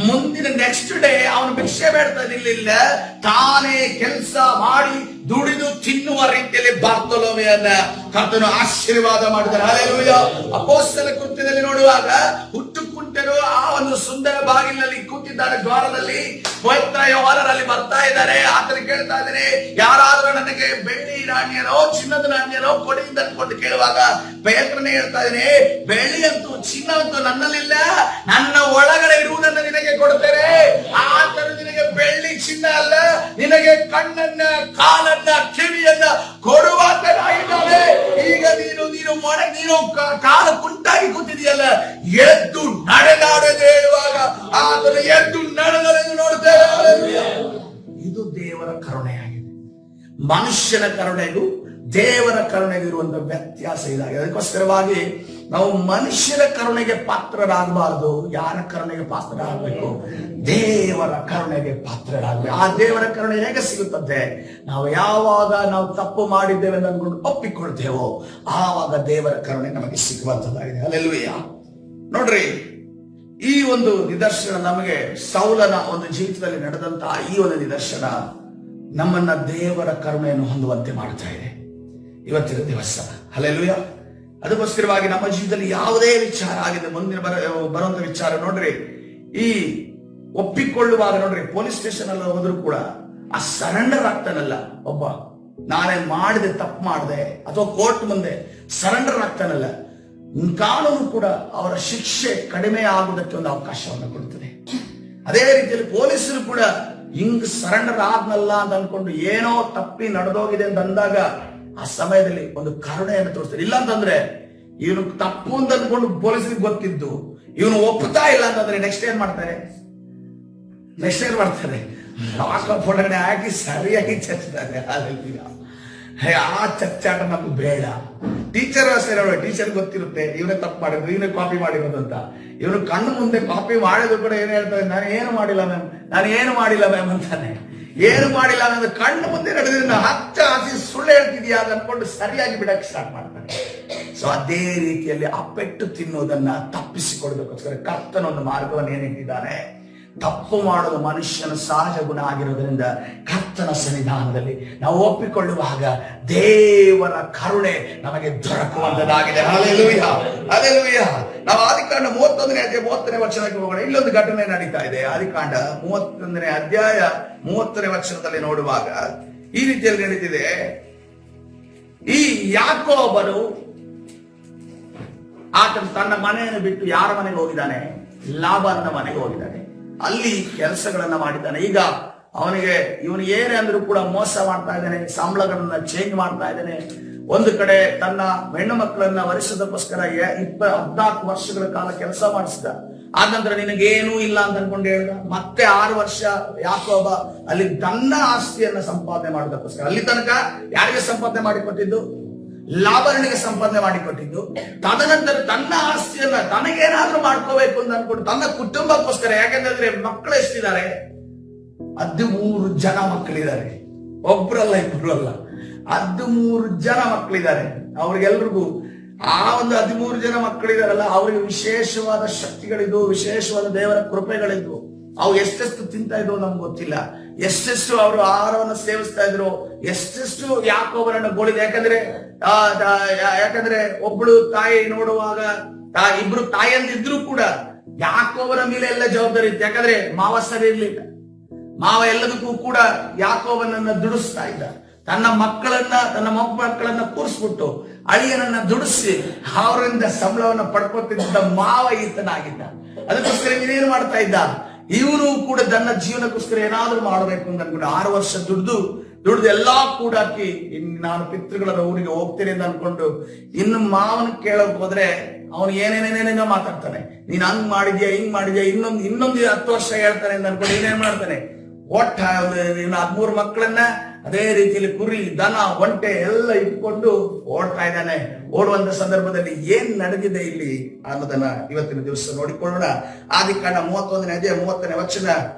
ಮುಂದಿನ ನೆಕ್ಸ್ಟ್ ಡೇ ಅವನು ಭಿಕ್ಷೆ ಬೇಡ್ತಾ ಇರಲಿಲ್ಲ, ತಾನೇ ಕೆಲಸ ಮಾಡಿ ದುಡಿದು ತಿನ್ನುವ ರೀತಿಯಲ್ಲಿ ಬಾರ್ತಲೋಮೆಯನ್ನ ಕರ್ತನು ಆಶೀರ್ವಾದ ಮಾಡಿದ್ದಾರೆ. ಹಲ್ಲೆಲೂಯಾ. ಅಪೊಸ್ತಲರ ಕೃತ್ಯದಲ್ಲಿ ನೋಡುವಾಗ ಹುಟ್ಟು ಕುಂಟರು ಆ ಒಂದು ಸುಂದರ ಬಾಗಿಲಿನಲ್ಲಿ ಕೂತಿದ್ದಾರೆ, ದ್ವಾರದಲ್ಲಿ. ಪವಿತ್ರ ಯೋಹಾನರಲ್ಲಿ ಬರ್ತಾ ಇದ್ದಾರೆ. ಆತನ ಕೇಳ್ತಾ ಇದ್ದಾರೆ, ಯಾರಾದ್ರೂ ನನಗೆ ಬೆಳ್ಳಿ ನಾಣ್ಯನೋ ಚಿನ್ನದ ನಾಣ್ಯನೋ ಕೊಡಿ ಅಂತ ಅನ್ಕೊಂಡು ಕೇಳುವಾಗ ಪೇತ್ರನೇ ಹೇಳ್ತಾ ಇದ್ದೇನೆ, ಬೆಳ್ಳಿ ಅಂತೂ ಚಿನ್ನ ಅಂತೂ ನನ್ನಲ್ಲಿಲ್ಲ, ನನ್ನ ಒಳಗಡೆ ಇರುವುದನ್ನು ನಿನಗೆ ಕೊಡ್ತೇನೆ. ಆತನು ನಿನಗೆ ಬೆಳ್ಳಿ ಚಿನ್ನ ಅಲ್ಲ, ನಿನಗೆ ಕಣ್ಣನ್ನ, ಕಾಲನ್ನ, ಕಿವಿಯನ್ನ ಕೊಡುವಾತನಾಗಿದ್ದಾನೆ. ಈಗ ನೀನು ಕಾಲು ಕುಂಟಾಗಿ ಕೂತಿದೆಯಲ್ಲ, ಎದ್ದು ನಡೆದಾಡದೆ ಹೇಳುವಾಗ ಆತನು ಎದ್ದು ನಡೆದರೆಂದು ನೋಡ್ತೇವೆ. ಇದು ದೇವರ ಕರುಣೆಯಾಗಿದೆ. ಮನುಷ್ಯನ ಕರುಣೆಗೂ ದೇವರ ಕರುಣೆಗೂ ಇರುವಂತಹ ವ್ಯತ್ಯಾಸ ಇದಾಗಿದೆ. ಅದಕ್ಕೋಸ್ಕರವಾಗಿ ನಾವು ಮನುಷ್ಯರ ಕರುಣೆಗೆ ಪಾತ್ರರಾಗಬಾರದು. ಯಾರ ಕರುಣೆಗೆ ಪಾತ್ರರಾಗಬೇಕು? ದೇವರ ಕರುಣೆಗೆ ಪಾತ್ರರಾಗಬೇಕು. ಆ ದೇವರ ಕರುಣೆ ಹೇಗೆ ಸಿಗುತ್ತದೆ? ನಾವು ಯಾವಾಗ ನಾವು ತಪ್ಪು ಮಾಡಿದ್ದೇವೆ ಅಂದ್ಕೊಂಡು ಒಪ್ಪಿಕೊಳ್ತೇವೋ ಆವಾಗ ದೇವರ ಕರುಣೆ ನಮಗೆ ಸಿಗುವಂತದ್ದಾಗಿದೆ. ಹಲ್ಲೆಲೂಯಾ. ನೋಡ್ರಿ, ಈ ಒಂದು ನಿದರ್ಶನ ನಮಗೆ ಸೌಲನ ಒಂದು ಜೀವಿತದಲ್ಲಿ ನಡೆದಂತಹ ಈ ಒಂದು ನಿದರ್ಶನ ನಮ್ಮನ್ನ ದೇವರ ಕರುಣೆಯನ್ನು ಹೊಂದುವಂತೆ ಮಾಡ್ತಾ ಇದೆ ಇವತ್ತಿನ ದಿವಸ. ಹಲ್ಲೆಲೂಯಾ. ಅದಕ್ಕೋಸ್ಕರವಾಗಿ ನಮ್ಮ ಜೀವಿತದಲ್ಲಿ ಯಾವುದೇ ವಿಚಾರ ಆಗಿದೆ, ಮುಂದಿನ ಬರುವಂತ ವಿಚಾರ ನೋಡ್ರಿ, ಈ ಒಪ್ಪಿಕೊಳ್ಳುವಾಗ ನೋಡ್ರಿ, ಪೊಲೀಸ್ ಸ್ಟೇಷನ್ ಅಲ್ಲಿ ಹೋದ್ರು ಕೂಡ ಆ ಸರೆಂಡರ್ ಆಗ್ತಾನಲ್ಲ ಒಬ್ಬ, ನಾನೇ ಮಾಡಿದೆ, ತಪ್ಪು ಮಾಡಿದೆ, ಅಥವಾ ಕೋರ್ಟ್ ಮುಂದೆ ಸರೆಂಡರ್ ಆಗ್ತಾನಲ್ಲ, ಕಾನೂನು ಕೂಡ ಅವರ ಶಿಕ್ಷೆ ಕಡಿಮೆ ಆಗುವುದಕ್ಕೆ ಒಂದು ಅವಕಾಶವನ್ನು ಕೊಡ್ತದೆ. ಅದೇ ರೀತಿಯಲ್ಲಿ ಪೊಲೀಸರು ಕೂಡ ಹಿಂಗ್ ಸರೆಂಡರ್ ಆದ್ನಲ್ಲ ಅಂತ ಅನ್ಕೊಂಡು ಏನೋ ತಪ್ಪಿ ನಡೆದೋಗಿದೆ ಅಂತ ಅಂದಾಗ ಆ ಸಮಯದಲ್ಲಿ ಒಂದು ಕರುಣೆಯನ್ನು ತೋರಿಸ್ತಾರೆ. ಇಲ್ಲ ಅಂತಂದ್ರೆ ಇವನು ತಪ್ಪು ಅಂತ ಅನ್ಕೊಂಡು ಪೊಲೀಸರಿಗೆ ಗೊತ್ತಿದ್ದು ಇವನು ಒಪ್ಪುತ್ತಾ ಇಲ್ಲ ಅಂತಂದ್ರೆ ನೆಕ್ಸ್ಟ್ ಏನ್ ಮಾಡ್ತಾರೆ? ಲಾಕಪ್ ಒಳಗಡೆ ಹಾಕಿ ಸರಿಯಾಗಿ ಚಚ್ತಾರೆ. ಆ ಚಚ್ಚಾಟ ನಮ್ಗೆ ಬೇಡ. ಟೀಚರ್ ಅಷ್ಟೇ ನೋಡಿ, ಟೀಚರ್ ಗೊತ್ತಿರುತ್ತೆ ಇವನೇ ತಪ್ಪು ಮಾಡಿದ್ರು, ಇವನೇ ಕಾಪಿ ಮಾಡಿರೋದು ಅಂತ. ಇವನು ಕಣ್ಣು ಮುಂದೆ ಕಾಪಿ ಮಾಡಿದ್ರು ಕೂಡ ಏನ್ ಹೇಳ್ತಾರೆ? ನಾನು ಏನು ಮಾಡಿಲ್ಲ ಮ್ಯಾಮ್ ಅಂತಾನೆ. ಏನು ಮಾಡಿಲ್ಲ ಅನ್ನೋದು ಕಣ್ಣು ಮುಂದೆ ನಡೆದ್ರೆ ಹಚ್ಚಿ ಸುಳ್ಳು ಹೇಳ್ತಿದ್ಯಾ ಅಂತ ಅನ್ಕೊಂಡು ಸರಿಯಾಗಿ ಬಿಡಕ್ಕೆ ಸ್ಟಾರ್ಟ್ ಮಾಡ್ತಾನೆ. ಸೊ ಅದೇ ರೀತಿಯಲ್ಲಿ ಆ ಪೆಟ್ಟು ತಿನ್ನೋದನ್ನ ತಪ್ಪಿಸಿಕೊಡ್ಬೇಕೋಸ್ಕರ ಕರ್ತನೊಂದು ಮಾರ್ಗವನ್ನು ಏನಿಟ್ಟಿದ್ದಾನೆ. ತಪ್ಪು ಮಾಡೋದು ಮನುಷ್ಯನ ಸಹಜ ಗುಣ ಆಗಿರೋದ್ರಿಂದ ಕರ್ತನ ಸನ್ನಿಧಾನದಲ್ಲಿ ನಾವು ಒಪ್ಪಿಕೊಳ್ಳುವಾಗ ದೇವರ ಕರುಣೆ ನಮಗೆ ದೊರಕುವಂತದಾಗಿದೆ. Hallelujah, hallelujah. ನಾವು ಆದಿಕಾಂಡ 31ನೇ ಅಧ್ಯಾಯ 30ನೇ ವಚನಕ್ಕೆ ಹೋಗೋಣ. ಇಲ್ಲೊಂದು ಘಟನೆ ನಡೀತಾ ಇದೆ. ಆದಿಕಾಂಡ 31ನೇ ಅಧ್ಯಾಯ 30ನೇ ವಚನದಲ್ಲಿ ನೋಡುವಾಗ ಈ ರೀತಿಯಲ್ಲಿ ನಡೀತಿದೆ. ಈ ಯಾಕೋಬನು ಆತನು ತನ್ನ ಮನೆಯನ್ನು ಬಿಟ್ಟು ಯಾರ ಮನೆಗೆ ಹೋಗಿದ್ದಾನೆ? ಲಾಬಾನನ ಮನೆಗೆ ಹೋಗಿದ್ದಾನೆ. ಅಲ್ಲಿ ಕೆಲಸಗಳನ್ನ ಮಾಡಿದ್ದಾನೆ. ಈಗ ಅವನಿಗೆ ಇವನು ಏನೇ ಅಂದ್ರೂ ಕೂಡ ಮೋಸ ಮಾಡ್ತಾ ಇದ್ದಾನೆ, ಸಂಬಳಗಳನ್ನ ಚೇಂಜ್ ಮಾಡ್ತಾ ಇದ್ದಾನೆ. ಒಂದು ಕಡೆ ತನ್ನ ಹೆಣ್ಣು ಮಕ್ಕಳನ್ನ ವರ್ಷದಕ್ಕೋಸ್ಕರ 14 ವರ್ಷಗಳ ಕಾಲ ಕೆಲಸ ಮಾಡಿಸಿದ. ಆದ ನಂತರ ನಿನಗೇನೂ ಇಲ್ಲ ಅಂತ ಅನ್ಕೊಂಡು ಹೇಳ್ದ. ಮತ್ತೆ 6 ವರ್ಷ ಯಾಕೋಬ ಅಲ್ಲಿ ತನ್ನ ಆಸ್ತಿಯನ್ನ ಸಂಪಾದನೆ ಮಾಡೋದಕ್ಕೋಸ್ಕರ, ಅಲ್ಲಿ ತನಕ ಯಾರಿಗೆ ಸಂಪಾದನೆ ಮಾಡಿಕೊಟ್ಟಿದ್ದು? ಲಾಬಾನನಿಗೆ ಸಂಪಾದನೆ ಮಾಡಿಕೊಟ್ಟಿದ್ದು. ತದನಂತರ ತನ್ನ ಆಸ್ತಿಯನ್ನ ತನಗೇನಾದ್ರೂ ಮಾಡ್ಕೋಬೇಕು ಅಂತ ಅನ್ಕೊಂಡು ತನ್ನ ಕುಟುಂಬಕ್ಕೋಸ್ಕರ, ಯಾಕೆಂದ್ರೆ ಮಕ್ಕಳು ಎಷ್ಟಿದ್ದಾರೆ? 13 ಜನ ಮಕ್ಕಳಿದ್ದಾರೆ. ಒಬ್ರಲ್ಲ, ಇಬ್ರು ಅಲ್ಲ, 13 ಜನ ಮಕ್ಕಳಿದ್ದಾರೆ. ಅವ್ರಿಗೆಲ್ರಿಗೂ ಆ ಒಂದು 13 ಜನ ಮಕ್ಕಳಿದಾರಲ್ಲ, ಅವ್ರಿಗೆ ವಿಶೇಷವಾದ ಶಕ್ತಿಗಳಿದ್ವು, ವಿಶೇಷವಾದ ದೇವರ ಕೃಪೆಗಳಿದ್ವು. ಅವು ಎಷ್ಟೆಷ್ಟು ತಿಂತಾ ಇದ್ವು ನಮ್ಗೆ ಗೊತ್ತಿಲ್ಲ, ಎಷ್ಟೆಷ್ಟು ಅವರು ಆಹಾರವನ್ನು ಸೇವಿಸ್ತಾ ಇದ್ರು, ಎಷ್ಟೆಷ್ಟು ಯಾಕೋಬರನ್ನು ಗೋಳಿದೆ. ಯಾಕಂದ್ರೆ ಒಬ್ಳು ತಾಯಿ ನೋಡುವಾಗ ಇಬ್ರು ತಾಯಿಯಂದಿದ್ರು ಕೂಡ ಯಾಕೋಬರ ಮೇಲೆ ಎಲ್ಲ ಜವಾಬ್ದಾರಿ ಇತ್ತು. ಯಾಕಂದ್ರೆ ಮಾವ ಸರಿ ಇರ್ಲಿಲ್ಲ. ಮಾವ ಎಲ್ಲದಕ್ಕೂ ಕೂಡ ಯಾಕೋಬನನ್ನ ದುಡಿಸ್ತಾ ಇದ್ದ. ತನ್ನ ಮೊಮ್ಮಕ್ಕಳನ್ನ ಕೂರಿಸ್ಬಿಟ್ಟು ಅಳಿಯನನ್ನ ದುಡಿಸಿ ಅವರಿಂದ ಸಂಬಳವನ್ನ ಪಡ್ಕೊತಿದ್ದ ಮಾವ ಈತನಾಗಿದ್ದ. ಅದಕ್ಕೋಸ್ಕರ ಇವನೇನು ಮಾಡ್ತಾ ಇದ್ದ? ಇವನು ಕೂಡ ತನ್ನ ಜೀವನಕ್ಕೋಸ್ಕರ ಏನಾದ್ರೂ ಮಾಡಬೇಕು ಅಂತ ಅನ್ಕೊಂಡು 6 ವರ್ಷ ದುಡ್ದು ಎಲ್ಲಾ ಕೂಡ ಹಾಕಿ ನಾನು ಪಿತೃಗಳ ಊರಿಗೆ ಹೋಗ್ತೇನೆ ಅಂತ ಅನ್ಕೊಂಡು ಇನ್ನು ಮಾವನ ಕೇಳಕ್ ಹೋದ್ರೆ ಅವನು ಏನೇನೇನೇನೇನೋ ಮಾತಾಡ್ತಾನೆ. ನೀನ್ ಹಂಗ್ ಮಾಡಿದ್ಯಾ, ಹಿಂಗ್ ಮಾಡಿದ್ಯಾ, ಇನ್ನೊಂದು 10 ವರ್ಷ ಹೇಳ್ತಾನೆ ಅಂತ ಅನ್ಕೊಂಡು ಏನೇನ್ ಮಾಡ್ತಾನೆ. 13 ಮಕ್ಕಳನ್ನ ಅದೇ ರೀತಿಯಲ್ಲಿ ಕುರಿ, ದನ, ಒಂಟೆ ಎಲ್ಲ ಇಟ್ಕೊಂಡು ಓಡ್ತಾ ಇದ್ದಾನೆ. ಓಡುವಂತ ಸಂದರ್ಭದಲ್ಲಿ ಏನ್ ನಡೆದಿದೆ ಇಲ್ಲಿ ಅನ್ನೋದನ್ನ ಇವತ್ತಿನ ದಿವಸ ನೋಡಿಕೊಳ್ಳೋಣ. ಆದಿಕಾಂಡ 31ನೇ ಅಧ್ಯಾಯ 30ನೇ ವಚನ.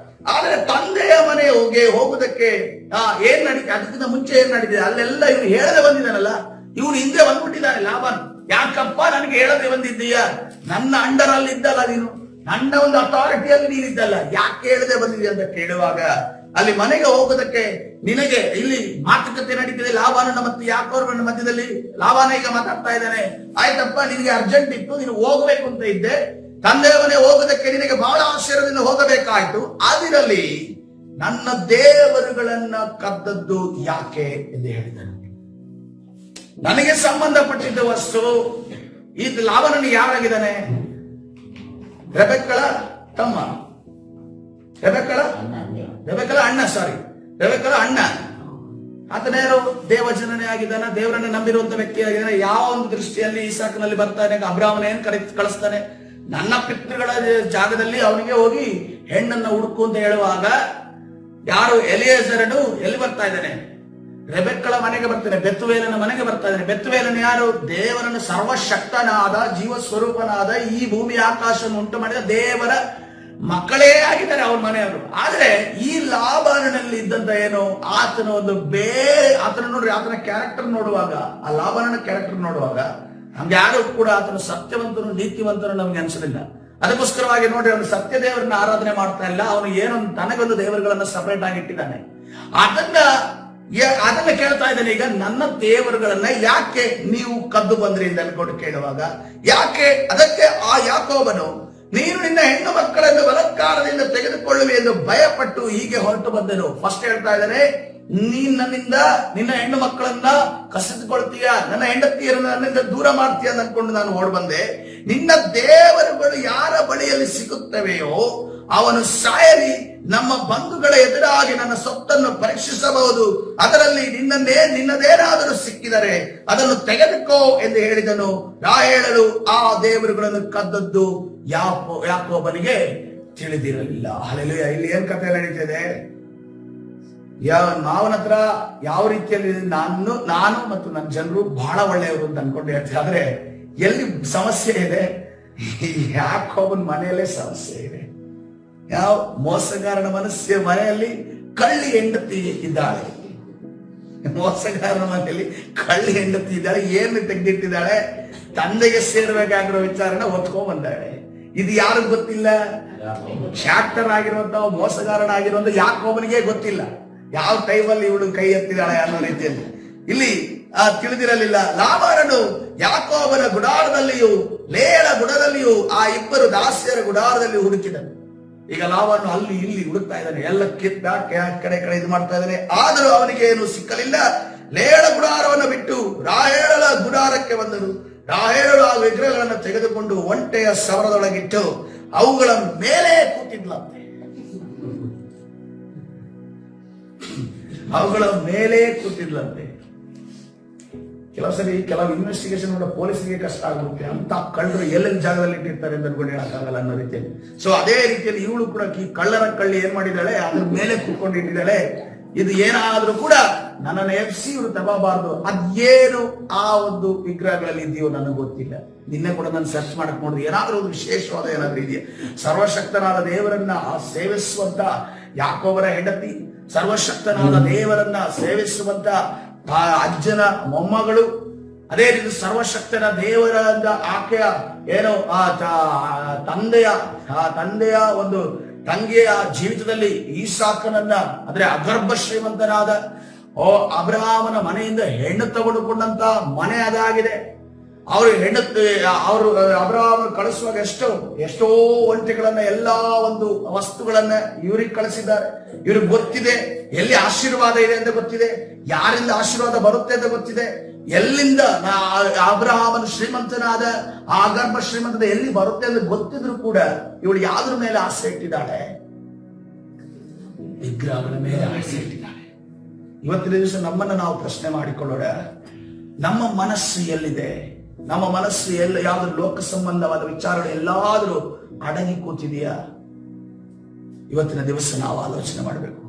ಆದ್ರೆ ತಂದೆಯ ಮನೆಗೆ ಹೋಗುದಕ್ಕೆ ಏನ್ ನಡೀತಿದೆ, ಅದಕ್ಕಿಂತ ಮುಂಚೆ ಏನ್ ನಡೀತಿದೆ ಅಲ್ಲೆಲ್ಲ ಇವನು ಹೇಳದೆ ಬಂದಿದ್ದಾನಲ್ಲ, ಇವನು ಹಿಂದೆ ಬಂದ್ಬಿಟ್ಟಿದ್ದಾನೆ ಲಾಬಾನ್. ಯಾಕಪ್ಪ ನನಗೆ ಹೇಳದೆ ಬಂದಿದ್ದೀಯಾ? ನನ್ನ ಅಂಡರ್ ಅಲ್ಲಿ ಇದ್ದಲ್ಲ ನೀನು, ನನ್ನ ಒಂದು ಅಥಾರಿಟಿಯಲ್ಲಿ ನೀನಿದ್ದಲ್ಲ, ಯಾಕೆ ಹೇಳದೆ ಬಂದಿದ್ದೀಯ ಅಂತ ಕೇಳುವಾಗ ಅಲ್ಲಿ ಮನೆಗೆ ಹೋಗೋದಕ್ಕೆ ನಿನಗೆ ಇಲ್ಲಿ ಮಾತುಕತೆ ನಡೀತಿದೆ ಲಾಬಾನನ ಮತ್ತು ಯಾಕೋಬನ ಮಧ್ಯದಲ್ಲಿ. ಲಾಬಾನ ಈಗ ಮಾತಾಡ್ತಾ ಇದ್ದಾನೆ, ಆಯ್ತಪ್ಪ ನಿನಗೆ ಅರ್ಜೆಂಟ್ ಇತ್ತು, ನೀನು ಹೋಗ್ಬೇಕು ಅಂತ ಇದ್ದೆ, ತಂದೆಯ ಮನೆ ಹೋಗೋದಕ್ಕೆ ನಿನಗೆ ಬಹಳ ಆಶ್ಚರ್ಯದಿಂದ ಹೋಗಬೇಕಾಯ್ತು. ಅದಿರಲಿ ನನ್ನ ದೇವರುಗಳನ್ನ ಕದ್ದದ್ದು ಯಾಕೆ ಎಂದು ಹೇಳಿದನು. ನನಗೆ ಸಂಬಂಧಪಟ್ಟಿದ್ದ ವಸ್ತು ಇದು. ಲಾಬಾನನಿಗೆ ಯಾರಾಗಿದ್ದಾನೆ? ರೆಬೆಕ್ಕಳ ತಮ್ಮ, ರೆಬೆಕ್ಕಳ ಅಣ್ಣ. ಆತನೇನು ದೇವಜನನೇ ಆಗಿದ್ದಾನೆ, ದೇವರನ್ನ ನಂಬಿರುವಂತ ವ್ಯಕ್ತಿ ಆಗಿದ್ದಾನೆ. ಯಾವ ಒಂದು ದೃಷ್ಟಿಯಲ್ಲಿ ಇಸಾಕನಲ್ಲಿ ಬರ್ತಾನೆ, ಅಬ್ರಾಹ್ಮನ ಏನ್ ಕಳಿಸ್ತಾನೆ, ನನ್ನ ಪಿತೃಗಳ ಜಾಗದಲ್ಲಿ ಅವನಿಗೆ ಹೋಗಿ ಹೆಣ್ಣನ್ನ ಹುಡುಕು ಅಂತ ಹೇಳುವಾಗ ಯಾರು ಎಲಿಯೇಜರನು ಎಲ್ಲಿ ಬರ್ತಾ ಇದ್ದಾನೆ? ರೆಬೆಕ್ಕಳ ಮನೆಗೆ ಬರ್ತಾನೆ, ಬೆತ್ತುವೇಲನ ಮನೆಗೆ ಬರ್ತಾ ಇದ್ದಾನೆ. ಬೆತ್ತುವೇಲನ ಯಾರು? ದೇವರನ್ನು ಸರ್ವಶಕ್ತನಾದ, ಜೀವ ಸ್ವರೂಪನಾದ, ಈ ಭೂಮಿ ಆಕಾಶವನ್ನು ಉಂಟು ಮಾಡಿದ ದೇವರ ಮಕ್ಕಳೇ ಆಗಿದ್ದಾರೆ ಅವ್ರ ಮನೆಯವರು. ಆದ್ರೆ ಈ ಲಾಬಾನನಲ್ಲಿ ಇದ್ದಂತ ಏನು, ಆತನ ಒಂದು ಬೇರೆ, ಆತನ ನೋಡ್ರಿ, ಆತನ ಕ್ಯಾರೆಕ್ಟರ್ ನೋಡುವಾಗ, ಆ ಲಾಬಾನನ ಕ್ಯಾರೆಕ್ಟರ್ ನೋಡುವಾಗ ನಮ್ಗೆ ಯಾರು ಕೂಡ ಆತನ ಸತ್ಯವಂತನು ನೀತಿವಂತನು ನಮ್ಗೆ ಅನ್ಸಲಿಲ್ಲ. ಅದಕ್ಕೋಸ್ಕರವಾಗಿ ನೋಡ್ರಿ, ಅವನು ಸತ್ಯ ದೇವರನ್ನ ಆರಾಧನೆ ಮಾಡ್ತಾ ಇಲ್ಲ. ಅವನು ಏನು ತನಗೊಂದು ದೇವರುಗಳನ್ನ ಸಪರೇಟ್ ಆಗಿ ಇಟ್ಟಿದ್ದಾನೆ. ಅದನ್ನ ಕೇಳ್ತಾ ಇದ್ದಾನೆ. ಈಗ ನನ್ನ ದೇವರುಗಳನ್ನ ಯಾಕೆ ನೀವು ಕದ್ದು ಬಂದ್ರಿ ಅಂತ ಅನ್ಕೊಂಡು ಕೇಳುವಾಗ, ಯಾಕೆ ಅದಕ್ಕೆ ಆ ಯಾಕೋಬನು, ನೀನು ನಿನ್ನ ಹೆಣ್ಣು ಮಕ್ಕಳನ್ನು ಬಲಾತ್ಕಾರದಿಂದ ತೆಗೆದುಕೊಳ್ಳುವೆ ಎಂದು ಭಯಪಟ್ಟು ಹೀಗೆ ಹೊರಟು ಬಂದೆನು. ಫಸ್ಟ್ ಹೇಳ್ತಾ ಇದ್ದಾನೆ, ನೀನ್ ನನ್ನಿಂದ ನಿನ್ನ ಹೆಣ್ಣು ಮಕ್ಕಳನ್ನ ಕಸಿದುಕೊಳ್ತೀಯ, ನನ್ನ ಹೆಂಡತಿಯರನ್ನು ನನ್ನಿಂದ ದೂರ ಮಾಡ್ತೀಯ ಅಂತ ಅನ್ಕೊಂಡು ನಾನು ಓಡ್ ಬಂದೆ. ನಿನ್ನ ದೇವರುಗಳು ಯಾರ ಬಳಿಯಲ್ಲಿ ಸಿಗುತ್ತವೆಯೋ ಅವನು ಸಾಯಲಿ, ನಮ್ಮ ಬಂಧುಗಳ ಎದುರಾಗಿ ನನ್ನ ಸೊತ್ತನ್ನು ಪರೀಕ್ಷಿಸಬಹುದು, ಅದರಲ್ಲಿ ನಿನ್ನದೇನಾದರೂ ಸಿಕ್ಕಿದರೆ ಅದನ್ನು ತೆಗೆದುಕೋ ಎಂದು ಹೇಳಿದನು. ರಾಹೇಲಳು ಆ ದೇವರುಗಳನ್ನು ಕದ್ದದ್ದು ಯಾಕೋಬನಿಗೆ ತಿಳಿದಿರಲಿಲ್ಲ. ಹಲ್ಲೆಲೂಯಾ. ಇಲ್ಲಿ ಏನ್ ಕಥೆ ನಡೀತಿದೆ? ಮಾವನ ಹತ್ರ ಯಾವ ರೀತಿಯಲ್ಲಿ ನಾನು ಮತ್ತು ನನ್ನ ಜನರು ಬಹಳ ಒಳ್ಳೆಯವರು ಅಂತ ಅನ್ಕೊಂಡು ಹೇಳ್ತೀವಿ. ಆದ್ರೆ ಎಲ್ಲಿ ಸಮಸ್ಯೆ ಇದೆ? ಯಾಕೋಬನ ಮನೆಯಲ್ಲೇ ಸಮಸ್ಯೆ ಇದೆ. ಯಾವ ಮೋಸಗಾರನ ಮನೆಯಲ್ಲಿ ಕಳ್ಳಿ ಹೆಂಡತಿ ಇದ್ದಾಳೆ. ಮೋಸಗಾರನ ಮನೆಯಲ್ಲಿ ಕಳ್ಳಿ ಹೆಂಡತಿ ಇದ್ದಾಳೆ. ಏನು ತೆಗೆದಿಟ್ಟಿದ್ದಾಳೆ? ತಂದೆಗೆ ಸೇರ್ಬೇಕಾಗಿರೋ ವಿಚಾರನ ಹೊತ್ಕೊಂಡ್ ಬಂದಾಳೆ. ಇದು ಯಾರಿಗೂ ಗೊತ್ತಿಲ್ಲ? ಶಾಕ್ಟರ್ ಆಗಿರುವಂತ ಮೋಸಗಾರನಾಗಿರುವಂತ ಯಾಕೋಬನಿಗೆ ಗೊತ್ತಿಲ್ಲ ಯಾವ ಟೈಮಲ್ಲಿ ಇವಳು ಕೈ ಎತ್ತಿದಾಳೆ ಅನ್ನೋ ರೀತಿಯಲ್ಲಿ ಇಲ್ಲಿ ತಿಳಿದಿರಲಿಲ್ಲ. ಲಾಬಾನನು ಯಾಕೋಬನ ಗುಡಾರದಲ್ಲಿಯೂ ಲೇಯಳ ಗುಡದಲ್ಲಿಯೂ ಆ ಇಬ್ಬರು ದಾಸ್ಯರ ಗುಡಾರದಲ್ಲಿ ಹುಡುಕಿದನು. ಈಗ ಲಾಬಾನನು ಅಲ್ಲಿ ಇಲ್ಲಿ ಹುಡುಕ್ತಾ ಇದ್ದಾನೆ, ಎಲ್ಲ ಕಿತ್ತ ಕಡೆ ಇದು ಮಾಡ್ತಾ ಇದ್ದಾನೆ. ಆದರೂ ಅವನಿಗೆ ಏನು ಸಿಕ್ಕಲಿಲ್ಲ. ಲೇಯಳ ಗುಡಾರವನ್ನು ಬಿಟ್ಟು ರಾಹೇಲಳ ಗುಡಾರಕ್ಕೆ ಬಂದರು. ರಾಹೇಲಳು ಆ ವಿಗ್ರಹಗಳನ್ನು ತೆಗೆದುಕೊಂಡು ಒಂಟೆಯ ಸವರದೊಳಗಿಟ್ಟು ಅವುಗಳ ಮೇಲೆ ಕೂತಿದ್ಲಂತೆ. ಅವುಗಳ ಮೇಲೆ ಕೂತಿದ್ಲಂತೆ. ಕೆಲವು ಸರಿ ಕೆಲವು ಇನ್ವೆಸ್ಟಿಗೇಷನ್ ಕೂಡ ಪೊಲೀಸರಿಗೆ ಕಷ್ಟ ಆಗುತ್ತೆ. ಅಂತ ಕಳ್ಳರು ಎಲ್ಲೆಲ್ಲಿ ಜಾಗದಲ್ಲಿ ಇಟ್ಟಿರ್ತಾರೆ ಅಂತ ಅನ್ಕೊಂಡು ಹೇಳಕ್ಕಾಗಲ್ಲ ಅನ್ನೋ ರೀತಿಯಲ್ಲಿ. ಸೊ ಅದೇ ರೀತಿಯಲ್ಲಿ ಇವಳು ಕೂಡ ಈ ಕಳ್ಳಿ ಏನ್ ಮಾಡಿದ್ದಾಳೆ? ಅದ್ರ ಮೇಲೆ ಕೂತ್ಕೊಂಡಿಟ್ಟಿದ್ದಾಳೆ. ಇದು ಏನಾದ್ರೂ ಕೂಡ ನನ್ನನ್ನು ಎಬ್ಸಿ ಇವರು ತಗೋಬಾರ್ದು. ಅದೇನು ಆ ಒಂದು ವಿಗ್ರಹಗಳಲ್ಲಿ ಇದೆಯೋ ನನಗೆ ಗೊತ್ತಿಲ್ಲ. ನಿನ್ನೆ ಕೂಡ ನಾನು ಸರ್ಚ್ ಮಾಡಕ್ ನೋಡಿದ್ರೆ ಏನಾದ್ರೂ ಒಂದು ವಿಶೇಷವಾದ ಏನಾದ್ರೂ ಇದೆಯಾ? ಸರ್ವಶಕ್ತನಾದ ದೇವರನ್ನ ಸೇವಿಸುವಂತ ಯಾಕೋಬರ ಹೆಂಡತಿ, ಸರ್ವಶಕ್ತನಾದ ದೇವರನ್ನ ಸೇವಿಸುವಂತ ಅಜ್ಜನ ಮೊಮ್ಮಗಳು, ಅದೇ ರೀತಿ ಸರ್ವಶಕ್ತನ ದೇವರಿಂದ ಆಕೆಯ ಏನೋ ಆ ತಂದೆಯ ಒಂದು ತಂಗಿಯ ಜೀವಿತದಲ್ಲಿ ಈಸಾಕನನ್ನ ಅಂದ್ರೆ ಅಗರ್ಭ ಶ್ರೀಮಂತನಾದ ಅಬ್ರಹಾಮನ ಮನೆಯಿಂದ ಹೆಣ್ಣು ತಗೊಂಡುಕೊಂಡಂತ ಮನೆ ಅದಾಗಿದೆ. ಅವರು ಅಬ್ರಹಾಮನು ಕಳಿಸುವಾಗ ಎಷ್ಟೋ ಒಂಟೆಗಳನ್ನ ಎಲ್ಲಾ ಒಂದು ವಸ್ತುಗಳನ್ನ ಇವ್ರಿಗೆ ಕಳಿಸಿದ್ದಾರೆ. ಇವ್ರಿಗೆ ಗೊತ್ತಿದೆ ಎಲ್ಲಿ ಆಶೀರ್ವಾದ ಇದೆ ಅಂತ ಗೊತ್ತಿದೆ, ಯಾರಿಂದ ಆಶೀರ್ವಾದ ಬರುತ್ತೆ ಅಂತ ಗೊತ್ತಿದೆ, ಎಲ್ಲಿಂದ ಅಬ್ರಹಾಮನ ಶ್ರೀಮಂತನಾದ ಆ ಅಗರ್ಭ ಶ್ರೀಮಂತದ ಎಲ್ಲಿ ಬರುತ್ತೆ ಅಂತ ಗೊತ್ತಿದ್ರು ಕೂಡ ಇವಳು ಯಾವ್ದ್ರ ಮೇಲೆ ಆಸೆ ಇಟ್ಟಿದ್ದಾಳೆ? ವಿಗ್ರಹಗಳ ಮೇಲೆ ಆಸೆ ಇಟ್ಟಿದ್ದಾಳೆ. ಇವತ್ತಿನ ದಿವಸ ನಮ್ಮನ್ನ ನಾವು ಪ್ರಶ್ನೆ ಮಾಡಿಕೊಳ್ಳೋಣ, ನಮ್ಮ ಮನಸ್ಸು ಎಲ್ಲಿದೆ? ನಮ್ಮ ಮನಸ್ಸು ಯಾವ್ದು ಲೋಕ ಸಂಬಂಧವಾದ ವಿಚಾರಗಳು ಎಲ್ಲಾದ್ರೂ ಅಡಗಿ ಕೂತಿದೆಯಾ? ಇವತ್ತಿನ ದಿವಸ ನಾವು ಆಲೋಚನೆ ಮಾಡಬೇಕು.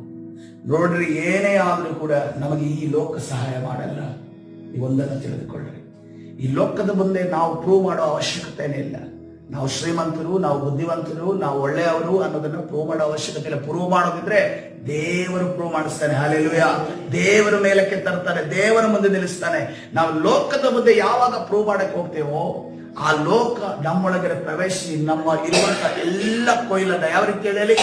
ನೋಡ್ರಿ, ಏನೇ ಆದ್ರೂ ಕೂಡ ನಮಗೆ ಈ ಲೋಕ ಸಹಾಯ ಮಾಡಲ್ಲ. ಒಂದನ್ನು ತಿಳಿದುಕೊಳ್ಳ್ರಿ, ಈ ಲೋಕದ ಮುಂದೆ ನಾವು ಪ್ರೂವ್ ಮಾಡೋ ಅವಶ್ಯಕತೆನೇ ಇಲ್ಲ. ನಾವು ಶ್ರೀಮಂತರು, ನಾವು ಬುದ್ಧಿವಂತರು, ನಾವು ಒಳ್ಳೆಯವರು ಅನ್ನೋದನ್ನ ಪ್ರೂವ್ ಮಾಡೋ ಅವಶ್ಯಕತೆ ಇಲ್ಲ. ಪ್ರೂವ್ ಮಾಡೋದಿದ್ರೆ ದೇವರು ಪ್ರೂವ್ ಮಾಡಿಸ್ತಾನೆ. ಹಲ್ಲೆಲೂಯಾ. ದೇವರ ಮೇಲಕ್ಕೆ ತರ್ತಾನೆ, ದೇವರ ಮುಂದೆ ನಿಲ್ಲಿಸ್ತಾನೆ. ನಾವು ಲೋಕದ ಮುಂದೆ ಯಾವಾಗ ಪ್ರೂವ್ ಮಾಡಕ್ಕೆ ಹೋಗ್ತೇವೋ ಆ ಲೋಕ ನಮ್ಮೊಳಗಡೆ ಪ್ರವೇಶಿಸಿ ನಮ್ಮ ಇರುವಂತ ಎಲ್ಲ ಕೊಯ್ಲನ್ನ ಯಾವ ರೀತಿಯಲ್ಲಿ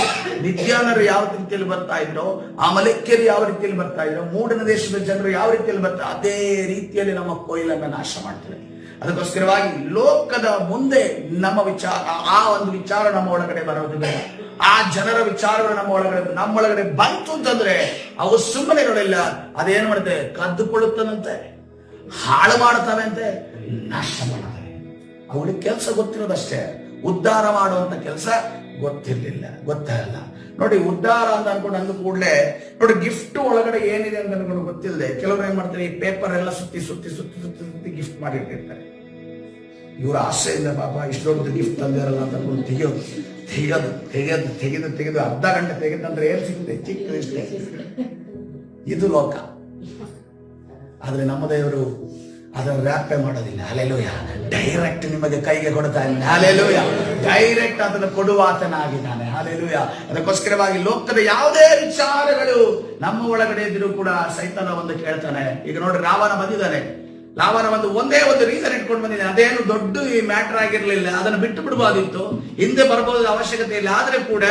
ವಿದ್ಯಾನರು ಯಾವ ರೀತಿಯಲ್ಲಿ ಬರ್ತಾ ಇದ್ರು, ಆ ಮಲಿಕ್ಯರು ಯಾವ ರೀತಿಯಲ್ಲಿ ಬರ್ತಾ ಇದ್ರು, ಮೂಡನ ದೇಶದ ಜನರು ಯಾವ ರೀತಿಯಲ್ಲಿ ಬರ್ತಾರೆ, ಅದೇ ರೀತಿಯಲ್ಲಿ ನಮ್ಮ ಕೊಯ್ಲನ್ನ ನಾಶ ಮಾಡ್ತೇವೆ. ಅದಕ್ಕೋಸ್ಕರವಾಗಿ ಲೋಕದ ಮುಂದೆ ನಮ್ಮ ವಿಚಾರ, ಆ ಒಂದು ವಿಚಾರ ನಮ್ಮ ಒಳಗಡೆ ಬರೋದು ಬೇಡ. ಆ ಜನರ ವಿಚಾರಗಳು ನಮ್ಮೊಳಗಡೆ ಬಂತು ಅಂತಂದ್ರೆ ಅವು ಸುಮ್ಮನೆ ಇರೋದಿಲ್ಲ. ಅದೇನ್ ಮಾಡುತ್ತೆ? ಕದ್ದುಕೊಳ್ಳುತ್ತಾನಂತೆ, ಹಾಳು ಮಾಡುತ್ತವೆ ಅಂತೆ, ನಾಶ ಮಾಡುತ್ತವೆ. ಅವಳಿಗೆ ಕೆಲಸ ಗೊತ್ತಿರೋದಷ್ಟೇ, ಉದ್ಧಾರ ಮಾಡುವಂತ ಕೆಲಸ ಗೊತ್ತಾಗಲ್ಲ. ನೋಡಿ, ಉದ್ಧಾರ ಅಂತ ಅನ್ಕೊಂಡು ಅಂದ ಕೂಡಲೇ ನೋಡಿ ಗಿಫ್ಟ್ ಒಳಗಡೆ ಏನಿದೆ ಅಂತ ಅನ್ಕೊಂಡು ಗೊತ್ತಿಲ್ಲದೆ ಕೆಲವರು ಏನ್ ಮಾಡ್ತಾರೆ, ಈ ಪೇಪರ್ ಎಲ್ಲ ಸುತ್ತಿ ಗಿಫ್ಟ್ ಮಾಡಿರ್ತಿರ್ತಾರೆ. ಇವ್ರ ಆಸೆಯಿಂದ ಪಾಪ ಇಷ್ಟೊಂದು ಗಿಫ್ಟ್ ತಂದಿರಲ್ಲ ಅಂತ ಅನ್ಕೊಂಡು ತೆಗೆದು ಅರ್ಧ ಗಂಟೆ ತೆಗೆದಂದ್ರೆ ಏನ್ ಸಿಗುತ್ತೆ? ಚಿಕ್ಕ. ಇದು ಲೋಕ. ಆದ್ರೆ ನಮ್ಮ ದೇವರು ಅದನ್ನು ರ್ಯಾಪೆ ಮಾಡೋದಿಲ್ಲ. ಹಲ್ಲೆಲೂಯಾ. ಡೈರೆಕ್ಟ್ ನಿಮಗೆ ಕೈಗೆ ಕೊಡ್ತಾ ಇದ್ದಾನೆ. ಹಲ್ಲೆಲೂಯಾ. ಡೈರೆಕ್ಟ್ ಅದನ್ನು ಕೊಡುವ ಆತನಾಗಿದ್ದಾನೆ. ಹಲ್ಲೆಲೂಯಾ. ಅದಕ್ಕೋಸ್ಕರವಾಗಿ ಲೋಕದ ಯಾವುದೇ ವಿಚಾರಗಳು ನಮ್ಮ ಒಳಗಡೆ ಇದ್ರೂ ಕೂಡ ಸೈತಾನ ಒಂದು ಕೇಳ್ತಾನೆ. ಈಗ ನೋಡ್ರಿ, ರಾವಣ ಬಂದಿದ್ದಾನೆ. ರಾವಣ ಒಂದೇ ಒಂದು ರೀಸನ್ ಇಟ್ಕೊಂಡು ಬಂದಿದ್ದಾನೆ. ಅದೇನು ದೊಡ್ಡ ಈ ಮ್ಯಾಟರ್ ಆಗಿರ್ಲಿಲ್ಲ, ಅದನ್ನು ಬಿಟ್ಟು ಬಿಡಬಹುದಿತ್ತು, ಹಿಂದೆ ಬರಬಹುದ ಅವಶ್ಯಕತೆ ಇಲ್ಲ. ಆದ್ರೆ ಕೂಡ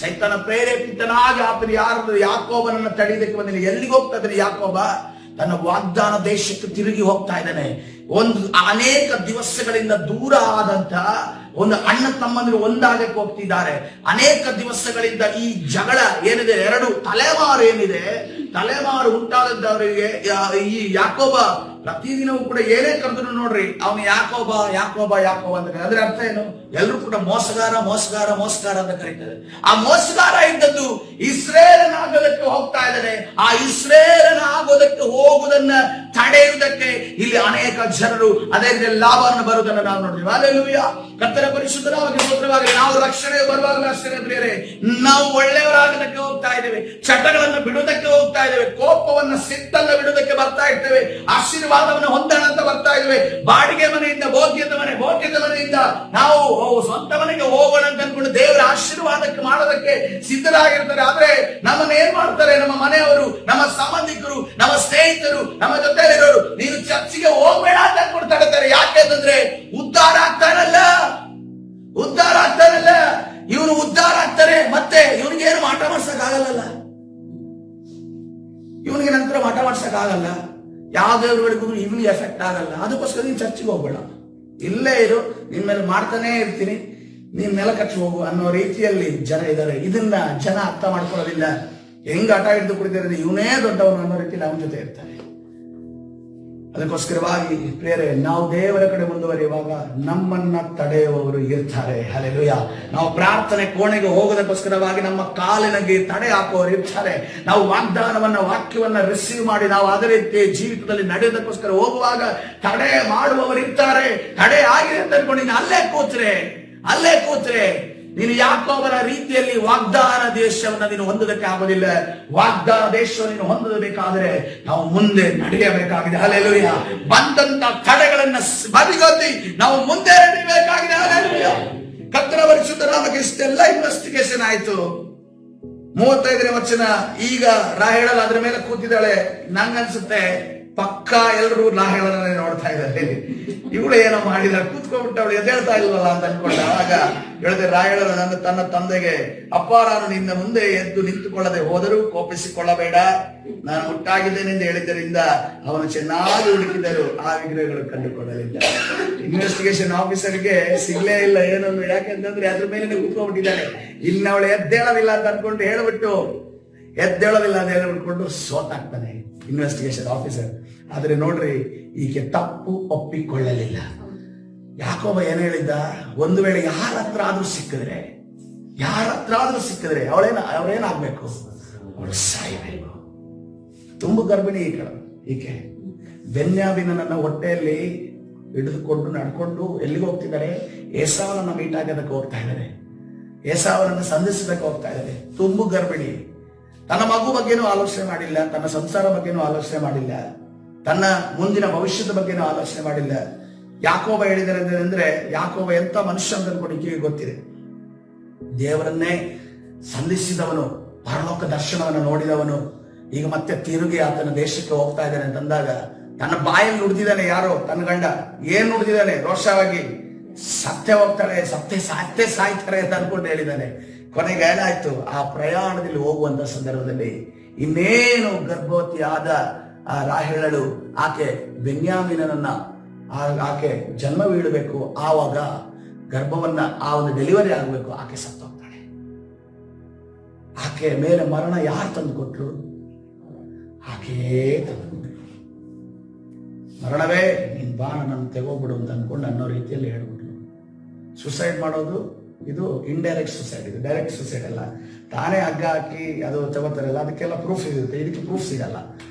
ಸೈತಾನ ಪ್ರೇರೇಪಿತನಾಗಿ ಆತನು ಯಾರು ಯಾಕೋಬನನ್ನು ತಡೆಯೋದಕ್ಕೆ ಬಂದಿಲ್ಲ. ಎಲ್ಲಿಗೆ ಹೋಗ್ತಾ ಇದ್ದಾನೆ ಯಾಕೋಬ? ತನ್ನ ವಾಗ್ದಾನ ದೇಶಕ್ಕೆ ತಿರುಗಿ ಹೋಗ್ತಾ ಇದ್ದಾನೆ. ಒಂದು ಅನೇಕ ದಿವಸಗಳಿಂದ ದೂರ ಆದಂತ ಒಂದು ಅಣ್ಣ ತಮ್ಮಂದಿರು ಒಂದಾಗಕ್ಕೆ ಹೋಗ್ತಿದ್ದಾರೆ. ಅನೇಕ ದಿವಸಗಳಿಂದ ಈ ಜಗಳ ಏನಿದೆ, ಎರಡು ತಲೆಮಾರು ಏನಿದೆ, ತಲೆಮಾರು ಉಂಟಾದವರಿಗೆ ಈ ಯಾಕೋಬ ಪ್ರತಿದಿನವೂ ಕೂಡ ಏನೇ ಕರೆದ್ರು ನೋಡ್ರಿ, ಅವನು ಯಾಕೋಬ ಯಾಕೋಬ ಯಾಕೋಬ ಅಂತ ಕರೀತಾರೆ. ಅದ್ರ ಅರ್ಥ ಏನು? ಎಲ್ಲರೂ ಕೂಡ ಮೋಸಗಾರ ಮೋಸಗಾರ ಮೋಸಗಾರ ಅಂತ ಕರೀತಾರೆ. ಆ ಮೋಸಗಾರ ಇದ್ದದ್ದು ಇಸ್ರೇಲನಾಗೋದಕ್ಕೆ ಹೋಗ್ತಾ ಇದ್ದಾನೆ. ಆ ಇಸ್ರೇಲನಾಗೋದಕ್ಕೆ ಹೋಗುವುದನ್ನ ತಡೆಯುವುದಕ್ಕೆ ಇಲ್ಲಿ ಅನೇಕ ಜನರು ಅದೇ ರೀತಿ ಲಾಭವನ್ನು ಬರುವುದನ್ನು ನಾವು ನೋಡ್ತೀವಿ. ಹಲ್ಲೆಲೂಯಾ. ಕರ್ತನ ಪರಿಶುದ್ಧರಾಗಿ ಸ್ತೋತ್ರವಾಗಲಿ. ನಾವು ರಕ್ಷಣೆ ಬರುವಾಗಲೂ ಅಷ್ಟೇ ಪ್ರಿಯರೇ, ನಾವು ಒಳ್ಳೆಯವರಾಗೋದಕ್ಕೆ ಹೋಗ್ತಾ ಇದ್ದೇವೆ, ಚಟಗಳನ್ನು ಬಿಡುವುದಕ್ಕೆ ಹೋಗ್ತಾ ಇದ್ದೇವೆ, ಕೋಪವನ್ನ ಸಿಟ್ಟನ್ನ ಬಿಡುವುದಕ್ಕೆ ಬರ್ತಾ ಇರ್ತೇವೆ, ಆಶೀರ್ವಾದವನ್ನು ಹೊಂದೋಣ ಅಂತ ಬರ್ತಾ ಇದ್ದೇವೆ. ಬಾಡಿಗೆ ಮನೆಯಿಂದ ಭೋಗ್ಯದ ಮನೆಯಿಂದ ನಾವು ಸ್ವಂತ ಮನೆಗೆ ಹೋಗೋಣ ಅಂತ ಅನ್ಕೊಂಡು ದೇವರ ಆಶೀರ್ವಾದಕ್ಕೆ ಮಾಡೋದಕ್ಕೆ ಸಿದ್ಧರಾಗಿರ್ತಾರೆ. ಆದ್ರೆ ನಮ್ಮನ್ನ ಏನ್ ಮಾಡ್ತಾರೆ? ನಮ್ಮ ಮನೆಯವರು, ನಮ್ಮ ಸಂಬಂಧಿಕರು, ನಮ್ಮ ಸ್ನೇಹಿತರು, ನಮ್ಮ ಜೊತೆಲಿರೋರು, ನೀನು ಚರ್ಚಿಗೆ ಹೋಗ್ಬೇಡ ಅಂತ ಅನ್ಕೊಂಡು ತಡತಾರೆ. ಯಾಕೆ ಅಂತಂದ್ರೆ ಉದ್ಧಾರ ಆಗ್ತಾನಲ್ಲ. ಇವನು ಉದ್ಧಾರ ಆಗ್ತಾರೆ, ಮತ್ತೆ ಇವನಿಗೆ ಏನು ಮಾಟ ಮಾಡ್ಸಕ್ ಆಗಲ್ಲ. ಇವನಿಗೆ ನಂತರ ಮಾಟ ಮಾಡ್ಸಕ್ ಆಗಲ್ಲ. ಯಾವ ದೇವರುಗಳಿಗೂ ಇವನಿಗೆ ಎಫೆಕ್ಟ್ ಆಗಲ್ಲ. ಅದಕ್ಕೋಸ್ಕರ ನೀನ್ ಚರ್ಚಿಗೆ ಹೋಗ್ಬೇಡ, ಇಲ್ಲೇ ಇರು, ನಿನ್ ಮೇಲೆ ಮಾಡ್ತಾನೆ ಇರ್ತೀನಿ, ನೀನ್ ನೆಲ ಕಚ್ಚಿ ಹೋಗು ಅನ್ನೋ ರೀತಿಯಲ್ಲಿ ಜನ ಇದ್ದಾರೆ. ಇದನ್ನ ಜನ ಅರ್ಥ ಮಾಡ್ಕೊಳ್ಳೋದಿಲ್ಲ. ಹೆಂಗ್ ಆಟ ಹಿಡಿದು ಕುಡಿದಿರೋದು, ಇವನೇ ದೊಡ್ಡವನು ಅನ್ನೋ ರೀತಿಯಲ್ಲಿ ಅವನ ಜೊತೆ ಇರ್ತಾರೆ. ಅದಕ್ಕೋಸ್ಕರವಾಗಿ ಪ್ರಿಯರೇ, ನಾವು ದೇವರ ಕಡೆ ಮುಂದುವರಿಯುವಾಗ ನಮ್ಮನ್ನ ತಡೆಯುವವರು ಇರ್ತಾರೆ. ಹಲ್ಲೆಲೂಯಾ. ನಾವು ಪ್ರಾರ್ಥನೆ ಕೋಣೆಗೆ ಹೋಗೋದಕ್ಕೋಸ್ಕರವಾಗಿ ನಮ್ಮ ಕಾಲಿನಗೆ ತಡೆ ಹಾಕುವವರು ಇರ್ತಾರೆ. ನಾವು ವಾಕ್ಯವನ್ನ ರಿಸೀವ್ ಮಾಡಿ ನಾವು ಅದೇ ರೀತಿ ಜೀವಿತದಲ್ಲಿ ನಡೆಯೋದಕ್ಕೋಸ್ಕರ ಹೋಗುವಾಗ ತಡೆ ಮಾಡುವವರು ಇರ್ತಾರೆ. ತಡೆ ಆಗಿದೆ ಅಂತ ಅನ್ಕೊಂಡು ನೀನು ಅಲ್ಲೇ ಕೂತ್ರೆ ನೀನು ಯಾಕೋಬನ ರೀತಿಯಲ್ಲಿ ವಾಗ್ದಾನ ದೇಶವನ್ನ ನೀನು ಹೊಂದೋದಕ್ಕೆ ಆಗೋದಿಲ್ಲ. ವಾಗ್ದಾನ ದೇಶವನ್ನು ನೀನು ಹೊಂದಬೇಕಾದ್ರೆ ನಾವು ಮುಂದೆ ನಡೆಯಬೇಕಾಗಿದೆ. ಹಲ್ಲೆಲೂಯಾ. ಬಂದಂತ ತಡೆಗಳನ್ನ ಬದಿಗೊತ್ತಿ ನಾವು ಮುಂದೆ ನಡೆಯಬೇಕಾಗಿದೆ. ಹಲ್ಲೆಲೂಯಾ. ಕರ್ತನ ಪರಿಶುದ್ಧ ನಾಮಕ್ಕೆ ಇಷ್ಟೆಲ್ಲ ಇನ್ವೆಸ್ಟಿಗೇಷನ್ ಆಯ್ತು. 35ನೇ ವಚನ. ಈಗ ರಾಹೇಳಲ್ ಅದ್ರ ಮೇಲೆ ಕೂತಿದ್ದಾಳೆ. ನಂಗನ್ಸುತ್ತೆ ಪಕ್ಕ ಎಲ್ಲರೂ ರಾಹೇಳನ್ನೇ ನೋಡ್ತಾ ಇದ್ದಾರೆ. ಇವಳು ಏನೋ ಮಾಡಿದ, ಕೂತ್ಕೊಂಡ್ಬಿಟ್ಟು ಅವಳು ಎದ್ದೇಳ್ತಾ ಇಲ್ವಲ್ಲ ಅಂತ ಅನ್ಕೊಂಡ. ಆಗ ಹೇಳಿದೆ ರಾಹೇಳನು ತನ್ನ ತಂದೆಗೆ, ಅಪ್ಪ, ನಾನು ನಿನ್ನ ಮುಂದೆ ಎದ್ದು ನಿಂತುಕೊಳ್ಳದೆ ಹೋದರೂ ಕೋಪಿಸಿಕೊಳ್ಳಬೇಡ, ನಾನು ಮುಟ್ಟಾಗಿದ್ದೇನೆ ಎಂದು ಹೇಳಿದ್ದರಿಂದ ಅವನು ಚೆನ್ನಾಗಿ ಹುಡುಕಿದರು, ಆ ವಿಗ್ರಹಗಳು ಕಂಡುಕೊಳ್ಳಲಿಲ್ಲ. ಇನ್ವೆಸ್ಟಿಗೇಷನ್ ಆಫೀಸರ್ಗೆ ಸಿಗ್ಲೇ ಇಲ್ಲ ಏನೊಂದು. ಯಾಕೆಂತಂದ್ರೆ ಅದ್ರ ಮೇಲೆ ಕೂತ್ಕೊಂಡ್ಬಿಟ್ಟಿದ್ದಾನೆ. ಇನ್ನು ಅವಳು ಎದ್ದೇಳೋದಿಲ್ಲ ಅಂತ ಅನ್ಕೊಂಡು ಎದ್ದೇಳೋದಿಲ್ಲ ಅಂತ ಹೇಳ್ಬಿಟ್ಕೊಂಡು ಸೋತಾಗ್ತಾನೆ ಇನ್ವೆಸ್ಟಿಗೇಷನ್ ಆಫೀಸರ್. ಆದ್ರೆ ನೋಡ್ರಿ, ಈಕೆ ತಪ್ಪು ಒಪ್ಪಿಕೊಳ್ಳಲಿಲ್ಲ. ಯಾಕೋಬ ಏನ್ ಹೇಳಿದ್ದ? ಒಂದು ವೇಳೆ ಯಾರ ಹತ್ರ ಆದ್ರೂ ಸಿಕ್ಕಿದ್ರೆ ಅವಳೇನಾಗ್ಬೇಕು? ಅವಳು ಸಾಯ್ಬೇಕು. ತುಂಬು ಗರ್ಭಿಣಿ ಈಕೆ. ಬೆನ್ಯಾಮಿನನ್ನ ಹೊಟ್ಟೆಯಲ್ಲಿ ಹಿಡಿದುಕೊಂಡು ನಡ್ಕೊಂಡು ಎಲ್ಲಿಗೆ ಹೋಗ್ತಿದ್ದಾರೆ? ಏಸಾವನನ್ನ ಮೀಟ್ ಆಗೋದಕ್ಕೆ ಹೋಗ್ತಾ ಇದ್ದಾರೆ, ಏಸಾವನನ್ನ ಸಂಧಿಸೋದಕ್ಕೆ ಹೋಗ್ತಾ ಇದ್ದಾರೆ. ತುಂಬು ಗರ್ಭಿಣಿ. ತನ್ನ ಮಗು ಬಗ್ಗೆನೂ ಆಲೋಚನೆ ಮಾಡಿಲ್ಲ, ತನ್ನ ಸಂಸಾರ ಬಗ್ಗೆನೂ ಆಲೋಚನೆ ಮಾಡಿಲ್ಲ, ತನ್ನ ಮುಂದಿನ ಭವಿಷ್ಯದ ಬಗ್ಗೆನೂ ಆಲೋಚನೆ ಮಾಡಿಲ್ಲ. ಯಾಕೋಬ ಹೇಳಿದರೆ ಅಂದ್ರೆ, ಯಾಕೋಬ ಎಂತ ಮನುಷ್ಯ ಅಂತ ಅನ್ಕೊಂಡು ಗೊತ್ತಿದೆ. ದೇವರನ್ನೇ ಸಂಧಿಸಿದವನು, ಪರಲೋಕ ದರ್ಶನವನ್ನು ನೋಡಿದವನು, ಈಗ ಮತ್ತೆ ತಿರುಗಿ ಆತನ ದೇಶಕ್ಕೆ ಹೋಗ್ತಾ ಇದ್ದಾನೆ ಅಂತಂದಾಗ ತನ್ನ ಬಾಯಲ್ಲಿ ನುಡಿದಿದ್ದಾನೆ. ಯಾರೋ ತನ್ನ ಗಂಡ ಏನ್ ನುಡಿದಿದ್ದಾನೆ? ರೋಷವಾಗಿ ಸತ್ಯ ಹೋಗ್ತಾಳೆ, ಸತ್ಯ ಸಾಯ್ತಾರೆ ಅಂತ ಅನ್ಕೊಂಡು ಹೇಳಿದ್ದಾನೆ. ಕೊನೆಗೆ ಏನಾಯ್ತು? ಆ ಪ್ರಯಾಣದಲ್ಲಿ ಹೋಗುವಂತ ಸಂದರ್ಭದಲ್ಲಿ ಇನ್ನೇನು ಗರ್ಭವತಿ ಆದ ಆ ರಾಹೇಳಳು, ಆಕೆ ಬೆನ್ಯಾಮಿನನ್ನ ಆಕೆ ಜನ್ಮ ಬೀಳಬೇಕು. ಆವಾಗ ಗರ್ಭವನ್ನ ಆ ಒಂದು ಡೆಲಿವರಿ ಆಗಬೇಕು. ಆಕೆ ಸತ್ತೋಗ್ತಾಳೆ. ಆಕೆ ಮೇಲೆ ಮರಣ ಯಾರು ತಂದು ಕೊಟ್ರು? ಆಕೆಯೇ ತಂದು ಕೊಟ್ರು. ಮರಣವೇ ನೀನ್ ಬಾ, ನನ್ನ ತೆಗೋಗ್ಬಿಡು ಅಂತ ಅನ್ಕೊಂಡು ಅನ್ನೋ ರೀತಿಯಲ್ಲಿ ಹೇಳ್ಬಿಟ್ರು. ಸುಸೈಡ್ ಮಾಡೋದು ಇದು ಇಂಡೈರೆಕ್ಟ್ ಸುಸೈಡ್, ಇದು ಡೈರೆಕ್ಟ್ ಸುಸೈಡ್ ಅಲ್ಲ. ತಾನೇ ಹಗ್ಗ ಹಾಕಿ ಅದು ತಗೋತಾರಲ್ಲ, ಅದಕ್ಕೆಲ್ಲ ಪ್ರೂಫ್ ಸಿಗುತ್ತೆ, ಇದಕ್ಕೆ ಪ್ರೂಫ್ ಸಿಗಲ್ಲ.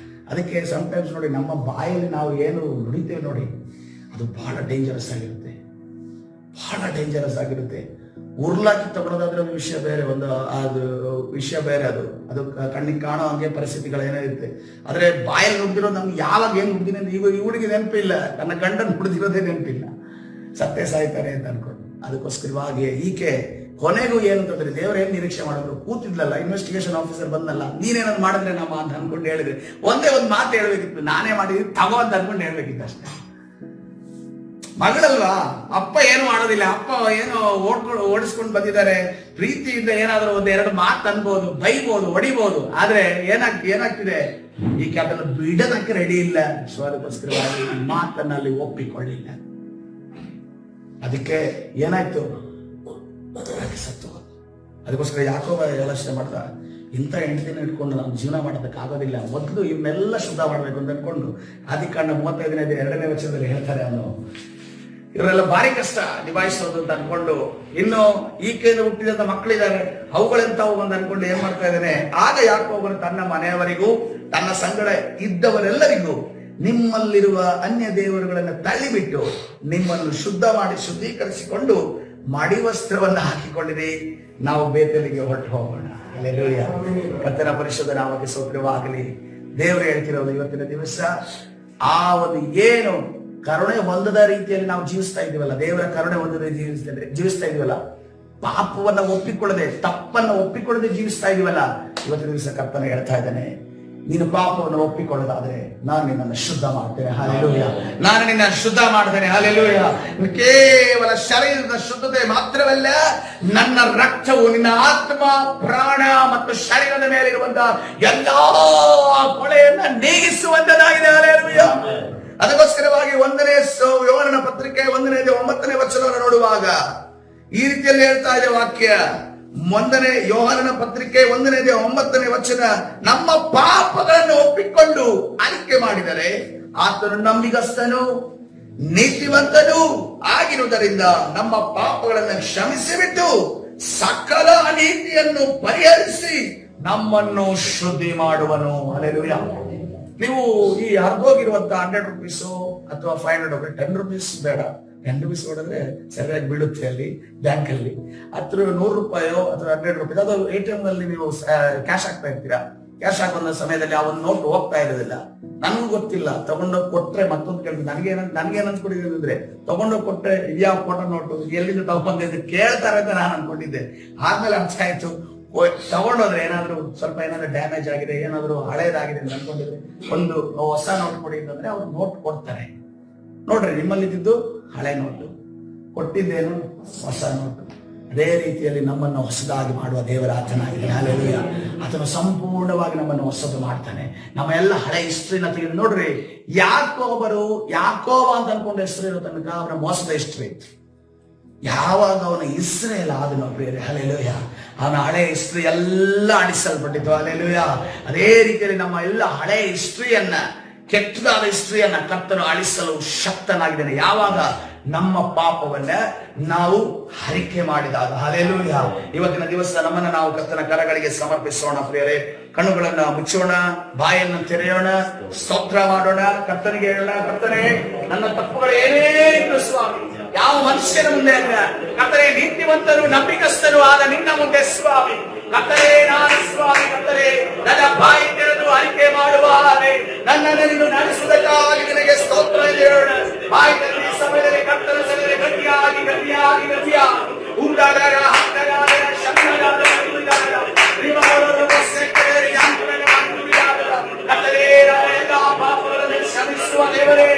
ಅದಕ್ಕೆ ಸಮ್ಟೈಮ್ಸ್ ನೋಡಿ, ನಮ್ಮ ಬಾಯಲ್ಲಿ ನಾವು ಏನು ನುಡಿತೇವೆ ನೋಡಿ, ಅದು ಬಹಳ ಡೇಂಜರಸ್ ಆಗಿರುತ್ತೆ. ಬಹಳ ಡೇಂಜರಸ್ ಆಗಿರುತ್ತೆ. ಉರ್ಲಾಕಿ ತಗೊಳ್ಳೋದಾದ್ರೆ ಒಂದು ವಿಷಯ ಬೇರೆ, ಅದು ವಿಷಯ ಬೇರೆ. ಅದು ಕಣ್ಣಿಗೆ ಕಾಣೋ ಹಂಗೆ ಪರಿಸ್ಥಿತಿಗಳು ಏನೋ ಇರುತ್ತೆ. ಆದ್ರೆ ಬಾಯಲ್ಲಿ ನುಗ್ದಿರೋ ನಮ್ಗೆ ಯಾವಾಗ ಏನ್ ನುಗ್ದಿನ ಈ ಹುಡುಗಿ ನೆನಪಿಲ್ಲ, ನನ್ನ ಗಂಡನ್ ಹುಡ್ದಿರೋದೇ ನೆನಪಿಲ್ಲ, ಸತ್ತೇ ಸಾಯ್ತಾರೆ ಅಂತ ಅನ್ಕೊಂಡು. ಅದಕ್ಕೋಸ್ಕರವಾಗಿ ಈಕೆ ಕೊನೆಗೂ ಏನಂತಂದ್ರೆ ದೇವ್ರ ಏನ್ ನಿರೀಕ್ಷೆ ಮಾಡಿದ್ರು, ಕೂತಿದ್ಲಲ್ಲ, ಇನ್ವೆಸ್ಟಿಗೇಷನ್ ಆಫೀಸರ್ ಬಂದಲ್ಲ, ನೀನೇನಾದ್ರು ಮಾಡಿದ್ರೆ ನಮ್ಮ ಅಂತ ಅನ್ಕೊಂಡು ಹೇಳಿದ್ರೆ ಒಂದೇ ಒಂದು ಮಾತು ಹೇಳ್ಬೇಕಿತ್ತು, ನಾನೇ ಮಾಡಿದ್ವಿ ತಗೋ ಅಂತ ಅನ್ಕೊಂಡು ಹೇಳ್ಬೇಕಿತ್ತು ಅಷ್ಟೇ. ಮಗಳಲ್ವಾ, ಅಪ್ಪ ಏನು ಮಾಡೋದಿಲ್ಲ, ಅಪ್ಪ ಏನೋ ಓಡಿಸ್ಕೊಂಡು ಬಂದಿದ್ದಾರೆ, ಪ್ರೀತಿಯಿಂದ ಏನಾದ್ರೂ ಒಂದೆರಡು ಮಾತು ಅನ್ಬೋದು, ಬೈಬೋದು, ಹೊಡಿಬೋದು. ಆದ್ರೆ ಏನಾಗ್ತಿದೆ, ಈಕೆ ಅದನ್ನು ಬಿಡೋದಕ್ಕೆ ರೆಡಿ ಇಲ್ಲ. ಸೊ ಅದಕ್ಕೋಸ್ಕರವಾಗಿ ಮಾತನ್ನ ಅಲ್ಲಿ ಒಪ್ಪಿಕೊಳ್ಳಿಲ್ಲ. ಅದಕ್ಕೆ ಏನಾಯ್ತು, ಸತ್ತು. ಅದಕ್ಕೋಸ್ಕರ ಯಾಕೋಬ ಯೋಚನೆ ಮಾಡ್ದ, ಇಂಥ ಹೆಂಡತಿನ ಇಟ್ಕೊಂಡು ನಾವು ಜೀವನ ಮಾಡೋದಕ್ಕಾಗೋದಿಲ್ಲ, ಮೊದಲು ಇವನ್ನೆಲ್ಲ ಶುದ್ಧ ಮಾಡಬೇಕು ಅಂತ ಅನ್ಕೊಂಡು ಆದಿಕಾಂಡ 35ನೇ 2ನೇ ವಚನದಲ್ಲಿ ಹೇಳ್ತಾರೆ, ಅವನು ಇವರೆಲ್ಲ ಭಾರಿ ಕಷ್ಟ ನಿಭಾಯಿಸೋದು ಅಂತ ಅನ್ಕೊಂಡು, ಇನ್ನು ಈಕೆಯಿಂದ ಹುಟ್ಟಿದಂತ ಮಕ್ಕಳಿದ್ದಾರೆ, ಅವುಗಳೆಂತವು ಅಂತ ಅನ್ಕೊಂಡು ಏನ್ ಮಾಡ್ತಾ ಇದ್ದಾನೆ. ಆಗ ಯಾಕೋಬನು ತನ್ನ ಮನೆಯವರಿಗೂ ತನ್ನ ಸಂಗಡ ಇದ್ದವರೆಲ್ಲರಿಗೂ, ನಿಮ್ಮಲ್ಲಿರುವ ಅನ್ಯ ದೇವರುಗಳನ್ನು ತಳ್ಳಿಬಿಟ್ಟು ನಿಮ್ಮನ್ನು ಶುದ್ಧ ಮಾಡಿ ಶುದ್ಧೀಕರಿಸಿಕೊಂಡು ಮಡಿವಸ್ತ್ರವನ್ನು ಹಾಕಿಕೊಂಡಿರಿ, ನಾವು ಬೇತಲಿಗೆ ಹೊರಟು ಹೋಗೋಣ. ಹಲ್ಲೆಲೂಯಾ. ಕರ್ತನ ಪರಿಶುದ್ಧ ನಾಮಕ್ಕೆ ಸ್ತೋತ್ರವಾಗಲಿ. ದೇವರು ಹೇಳ್ತಿರೋದು ಇವತ್ತಿನ ದಿವಸ ಆ ಒಂದು ಏನು ಕರುಣೆ ಹೊಂದದ ರೀತಿಯಲ್ಲಿ ನಾವು ಜೀವಿಸ್ತಾ ಇದೀವಲ್ಲ, ದೇವರ ಕರುಣೆ ಹೊಂದದೆ ಜೀವಿಸ್ತಾ ಇದೀವಲ್ಲ, ಪಾಪವನ್ನ ಒಪ್ಪಿಕೊಳ್ಳದೆ, ತಪ್ಪನ್ನ ಒಪ್ಪಿಕೊಳ್ಳದೆ ಜೀವಿಸ್ತಾ ಇದೀವಲ್ಲ, ಇವತ್ತಿನ ದಿವಸ ಕರ್ತನ ಹೇಳ್ತಾ ಇದ್ದಾನೆ, ನೀನು ಪಾಪವನ್ನು ಒಪ್ಪಿಕೊಳ್ಳೋದಾದ್ರೆ ನಾನು ನಿನ್ನನ್ನು ಶುದ್ಧ ಮಾಡ್ತೇನೆ. ಹಲ್ಲೆಲೂಯಾ. ನಾನು ನಿನ್ನ ಶುದ್ಧ ಮಾಡ್ತೇನೆ. ಹಲ್ಲೆಲೂಯಾ. ಕೇವಲ ಶರೀರದ ಶುದ್ಧತೆ ಮಾತ್ರವಲ್ಲ, ನನ್ನ ರಕ್ತವು ನಿನ್ನ ಆತ್ಮ, ಪ್ರಾಣ ಮತ್ತು ಶರೀರದ ಮೇಲೆ ಇರುವಂತಹ ಎಲ್ಲಾ ಕೊಳೆಯನ್ನ ನೀಗಿಸುವಂತದಾಗಿದೆ. ಹಲ್ಲೆಲೂಯಾ. ಅದಕ್ಕೋಸ್ಕರವಾಗಿ 1ನೇ ಯೋಹನನ ಪತ್ರಿಕೆ 1ನೇ 9ನೇ ವಚನವನ್ನು ನೋಡುವಾಗ ಈ ರೀತಿಯಲ್ಲಿ ಹೇಳ್ತಾ ಇದೆ ವಾಕ್ಯ. 1ನೇ ಯೋಹನನ ಪತ್ರಿಕೆ 1ನೇ 9ನೇ ವಚನ, ನಮ್ಮ ಪಾಪಗಳನ್ನು ಒಪ್ಪಿಕೊಂಡು ಆಯ್ಕೆ ಮಾಡಿದರೆ ಆತನು ನಂಬಿಗಸ್ತನು ನೀತಿವಂತನು ಆಗಿರುವುದರಿಂದ ನಮ್ಮ ಪಾಪಗಳನ್ನು ಕ್ಷಮಿಸಿಬಿಟ್ಟು ಸಕಲ ಅನೀತಿಯನ್ನು ಪರಿಹರಿಸಿ ನಮ್ಮನ್ನು ಶುದ್ಧಿ ಮಾಡುವನು. ಹಲ್ಲೆಲೂಯಾ. ನೀವು ಈ ಹರಿದೋಗಿರುವಂತಹ 100 ರೂಪೀಸ್ ಅಥವಾ 500 ರೂಪಾಯಿ, 10 ರೂಪೀಸ್ ಬೇಡ, 10 ರೂಪೀಸ್ ಹೊಡೆದ್ರೆ ಸರಿಯಾಗಿ ಬೀಳುತ್ತೆ ಅಲ್ಲಿ ಬ್ಯಾಂಕ್ ಅಲ್ಲಿ. 100 ರೂಪಾಯೋ ಅಥವಾ 100 ರೂಪಾಯಿ ಅದು ATM ನಲ್ಲಿ ನೀವು ಕ್ಯಾಶ್ ಹಾಕ್ತಾ ಇರ್ತೀರಾ. ಕ್ಯಾಶ್ ಹಾಕುವ ಸಮಯದಲ್ಲಿ ಆ ಒಂದು ನೋಟ್ ಹೋಗ್ತಾ ಇರೋದಿಲ್ಲ. ನನಗೂ ಗೊತ್ತಿಲ್ಲ, ತಗೊಂಡೋಗಿ ಕೊಟ್ರೆ ಮತ್ತೊಂದು ಕೇಳಿದ್ರು. ನನ್ಗೇನ್ ಅನ್ಕೊಂಡಿದ್ದೀನಿ ಅಂದ್ರೆ, ತಗೊಂಡೋಗಿ ಕೊಟ್ರೆ ಇದ್ಯಾವ ಫೋಟೋ ನೋಟು ಎಲ್ಲಿಂದ ತಗೊಂಡಿದ್ದು ಕೇಳ್ತಾರೆ ಅಂತ ನಾನು ಅನ್ಕೊಂಡಿದ್ದೆ. ಆದ್ಮೇಲೆ ಅರ್ಥ ಆಯ್ತು, ತಗೊಂಡೋದ್ರೆ ಏನಾದ್ರು ಸ್ವಲ್ಪ ಏನಾದ್ರು ಡ್ಯಾಮೇಜ್ ಆಗಿದೆ, ಏನಾದ್ರು ಹಳೇದಾಗಿದೆ ಅಂತ ಅನ್ಕೊಂಡಿದ್ರೆ ಒಂದು ಹೊಸ ನೋಟ್ ಕೊಡಿ ಅಂತಂದ್ರೆ ಅವ್ರು ನೋಟ್ ಕೊಡ್ತಾರೆ. ನೋಡ್ರಿ, ನಿಮ್ಮಲ್ಲಿದ್ದು ಹಳೆ ನೋಟು, ಕೊಟ್ಟಿದ್ದೇನು ಹೊಸ ನೋಟು. ಅದೇ ರೀತಿಯಲ್ಲಿ ನಮ್ಮನ್ನು ಹೊಸದಾಗಿ ಮಾಡುವ ದೇವರ ಆತನಾಗಿದೆ. ಹಲ್ಲೆಲೂಯಾ. ಆತನು ಸಂಪೂರ್ಣವಾಗಿ ನಮ್ಮನ್ನು ಹೊಸದು ಮಾಡ್ತಾನೆ. ನಮ್ಮ ಎಲ್ಲ ಹಳೆ ಹಿಸ್ಟ್ರಿನ ತೆಗೆದು ನೋಡ್ರಿ, ಯಾಕೋಬ ಅಂತ ಅನ್ಕೊಂಡು ಹೆಸರು ಇರೋ ತನಕ ಅವನ ಮೋಸದ ಹಿಸ್ಟ್ರಿ. ಯಾವಾಗ ಅವನ ಇಸ್ರೇಲ್ ಆದನೋ ಬೇರೆ, ಹಲ್ಲೆಲೂಯಾ, ಅವನ ಹಳೆ ಹಿಸ್ಟ್ರಿ ಎಲ್ಲ ಅಡಿಸಲ್ಪಟ್ಟಿತ್ತು. ಹಲ್ಲೆಲೂಯಾ. ಅದೇ ರೀತಿಯಲ್ಲಿ ನಮ್ಮ ಎಲ್ಲ ಹಳೆ ಹಿಸ್ಟ್ರಿಯನ್ನ, ಕೆಟ್ಟದಾದ ಹಿಸ್ಟ್ರಿಯನ್ನ ಕರ್ತನು ಅಳಿಸಲು ಶಕ್ತನಾಗಿದ್ದಾನೆ. ಯಾವಾಗ ನಮ್ಮ ಪಾಪವನ್ನ ನಾವು ಹರಿಕೆ ಮಾಡಿದಾಗ. ಹಲ್ಲೆಲೂಯಾ. ಇವತ್ತಿನ ದಿವಸ ನಮ್ಮನ್ನ ನಾವು ಕರ್ತನ ಕರಗಳಿಗೆ ಸಮರ್ಪಿಸೋಣ. ಪ್ರಿಯರೇ, ಕಣ್ಣುಗಳನ್ನ ಮುಚ್ಚೋಣ, ಬಾಯನ್ನು ತೆರೆಯೋಣ, ಸ್ತೋತ್ರ ಮಾಡೋಣ, ಕರ್ತನಿಗೆ ಹೇಳೋಣ, ಕರ್ತನೇ ನನ್ನ ತಪ್ಪುಗಳು ಏನೇ ಇದ್ರು ಸ್ವಾಮಿ, ಯಾವ ಮನುಷ್ಯನ ಮುಂದೆ ಅಲ್ಲ ಕರ್ತನೇ, ನೀತಿವಂತರು ನಂಬಿಕಸ್ಥರು ಆದ ನಿನ್ನ ಮುಂದೆ ಸ್ವಾಮಿ, ಕರ್ತನೇ ನಾನು ಸ್ವಾಮಿ, ಕರ್ತನೇ ನನ್ನ ಬಾಯಿ ತೆರೆದು ಅರಿಕೆ ಮಾಡುವ ನನ್ನನ್ನು ನೀನು ನಡೆಸುವುದಕ್ಕಾಗಿ ನಿನಗೆ ಸ್ತೋತ್ರ ಹೇಳೋಣ. ಬಾಯಿ ತೆರೆದ ಸಮಯದಲ್ಲಿ ಕರ್ತನ ಸನ್ನಿಧಿಯಲ್ಲಿ ಗಟ್ಟಿಯಾಗಿ ಉಂಡಾಗ ಶ್ರಮಿಸುವ ದೇವರೇ,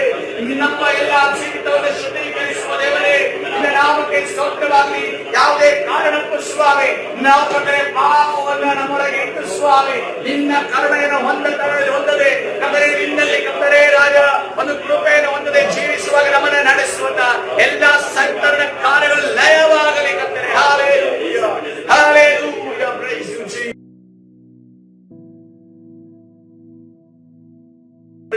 ನಮ್ಮ ಎಲ್ಲ ಜೀವಿತವನ್ನು ಶುದ್ಧೀಕರಿಸುವ ದೇವರೇ, ನಿನ್ನ ನಾಮಕ್ಕೆ ಸ್ತೋತ್ರವಾಗಲಿ. ಯಾವುದೇ ಕಾರಣಕ್ಕೂ ಸ್ವಾಮಿ ನಾವು ಕರ್ತನೇ ಪಾಪವನ್ನು ನಮ್ಮೊಳಗೆ ಇಟ್ಟು ಸ್ವಾಮಿ ನಿನ್ನ ಕರುಣೆಯನ್ನು ಹೊಂದದೆ ಕರ್ತನೇ ನಿನ್ನಲ್ಲಿ ಕರ್ತನೇ ರಾಜ ಒಂದು ಕೃಪೆಯನ್ನು ಹೊಂದದೆ ಜೀವಿಸುವಾಗ ನಮ್ಮನ್ನು ನಡೆಸುವಂತ ಎಲ್ಲ ಸಂಕರಣ ಕಾರ್ಯಗಳು ಲಯವಾಗಲಿ ಕರ್ತನೇ. Hallelujah, hallelujah, praise you Jesus.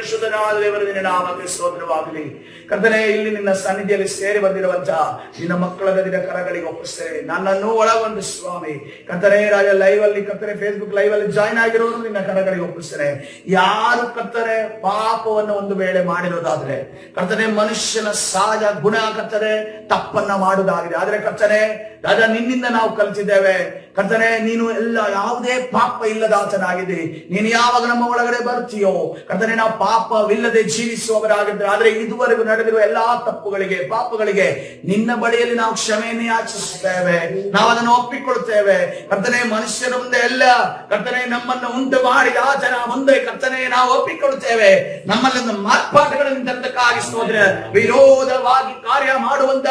ಪರಿಶುದ್ಧನಾದ ದೇವರ ನಿನ್ನ ನಾಮಕ್ಕೆ ಸ್ತೋತ್ರವಾಗಲಿ. ಕರ್ತನೇ, ಇಲ್ಲಿ ನಿನ್ನ ಸನ್ನಿಧಿಯಲ್ಲಿ ಸೇರಿ ಬಂದಿರುವಂತ ನಿನ್ನ ಮಕ್ಕಳನ್ನ ನಿನ್ನ ಕರಗಳಿಗೆ ಒಪ್ಪಿಸ್ತೇನೆ. ನನ್ನನ್ನು ಒಳಗೊಂಡು ಸ್ವಾಮಿ ಕರ್ತನೇ, ರಾಜ ಲೈವ್ ಅಲ್ಲಿ ಕರ್ತನೆ ಫೇಸ್ಬುಕ್ ಲೈವ್ ಅಲ್ಲಿ ಜಾಯ್ನ್ ಆಗಿರೋರು ನಿನ್ನ ಕರಗಳಿಗೆ ಒಪ್ಪಿಸ್ತೇನೆ. ಯಾರು ಕರ್ತನೆ ಪಾಪವನ್ನು ಒಂದು ವೇಳೆ ಮಾಡಿರೋದಾದ್ರೆ ಕರ್ತನೆ, ಮನುಷ್ಯನ ಸಹಜ ಗುಣ ಕರ್ತನೆ ತಪ್ಪನ್ನ ಮಾಡುವುದಾಗಿದೆ. ಆದ್ರೆ ಕರ್ತನೆ ರಾಜ, ನಿನ್ನಿಂದ ನಾವು ಕಲಿತಿದ್ದೇವೆ ಕರ್ತನೆ, ನೀನು ಎಲ್ಲ ಯಾವುದೇ ಪಾಪ ಇಲ್ಲದಾತನಾಗಿದೆ. ನೀನು ಯಾವಾಗ ನಮ್ಮ ಒಳಗಡೆ ಬರ್ತೀಯೋ ಕರ್ತನೆ, ನಾವು ಪಾಪವಿಲ್ಲದೆ ಜೀವಿಸುವವರಾಗಿದ್ರೆ, ಆದ್ರೆ ಇದುವರೆಗೂ ನಡೆದಿರುವ ಎಲ್ಲಾ ತಪ್ಪುಗಳಿಗೆ ಪಾಪಗಳಿಗೆ ನಿನ್ನ ಬಳಿಯಲ್ಲಿ ನಾವು ಕ್ಷಮೆಯನ್ನು ಯಾಚಿಸುತ್ತೇವೆ, ನಾವು ಅದನ್ನು ಒಪ್ಪಿಕೊಳ್ತೇವೆ ಕರ್ತನೆ. ಮನುಷ್ಯರ ಮುಂದೆ ಎಲ್ಲ ಕರ್ತನೆ ನಮ್ಮನ್ನು ಉಂಟು ಮಾಡಿ ಆತನ ಮುಂದೆ ಕರ್ತನೆ ನಾವು ಒಪ್ಪಿಕೊಳ್ತೇವೆ. ನಮ್ಮಲ್ಲಿ ಮಾರ್ಪಾಟುಗಳನ್ನು ತರದಕ್ಕಾಗಿ ಸ್ತೋತ್ರ. ವಿರೋಧವಾಗಿ ಕಾರ್ಯ ಮಾಡುವಂತ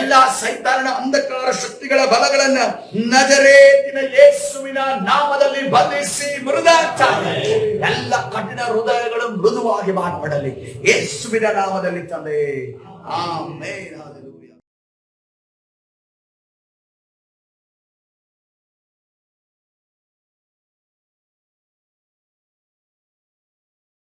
ಎಲ್ಲಾ ಸೈತಾನನ ಅಂಧಕಾರ ಶಕ್ತಿಗಳ ಬಲಗಳನ್ನ ನಜರೇತಿನ ಯೇಸುವಿನ ನಾಮದಲ್ಲಿ ಬಂಧಿಸಿ ಮೃದಾಚಾರ ಎಲ್ಲ ಕಠಿಣ ಹೃದಯಗಳು ಮೃದುವಾಗಿ ಮಾರ್ಪಡಲಿ ಯೇಸುವಿನ ನಾಮದಲ್ಲಿ ತಂದೆ. ಆಮೆನ್.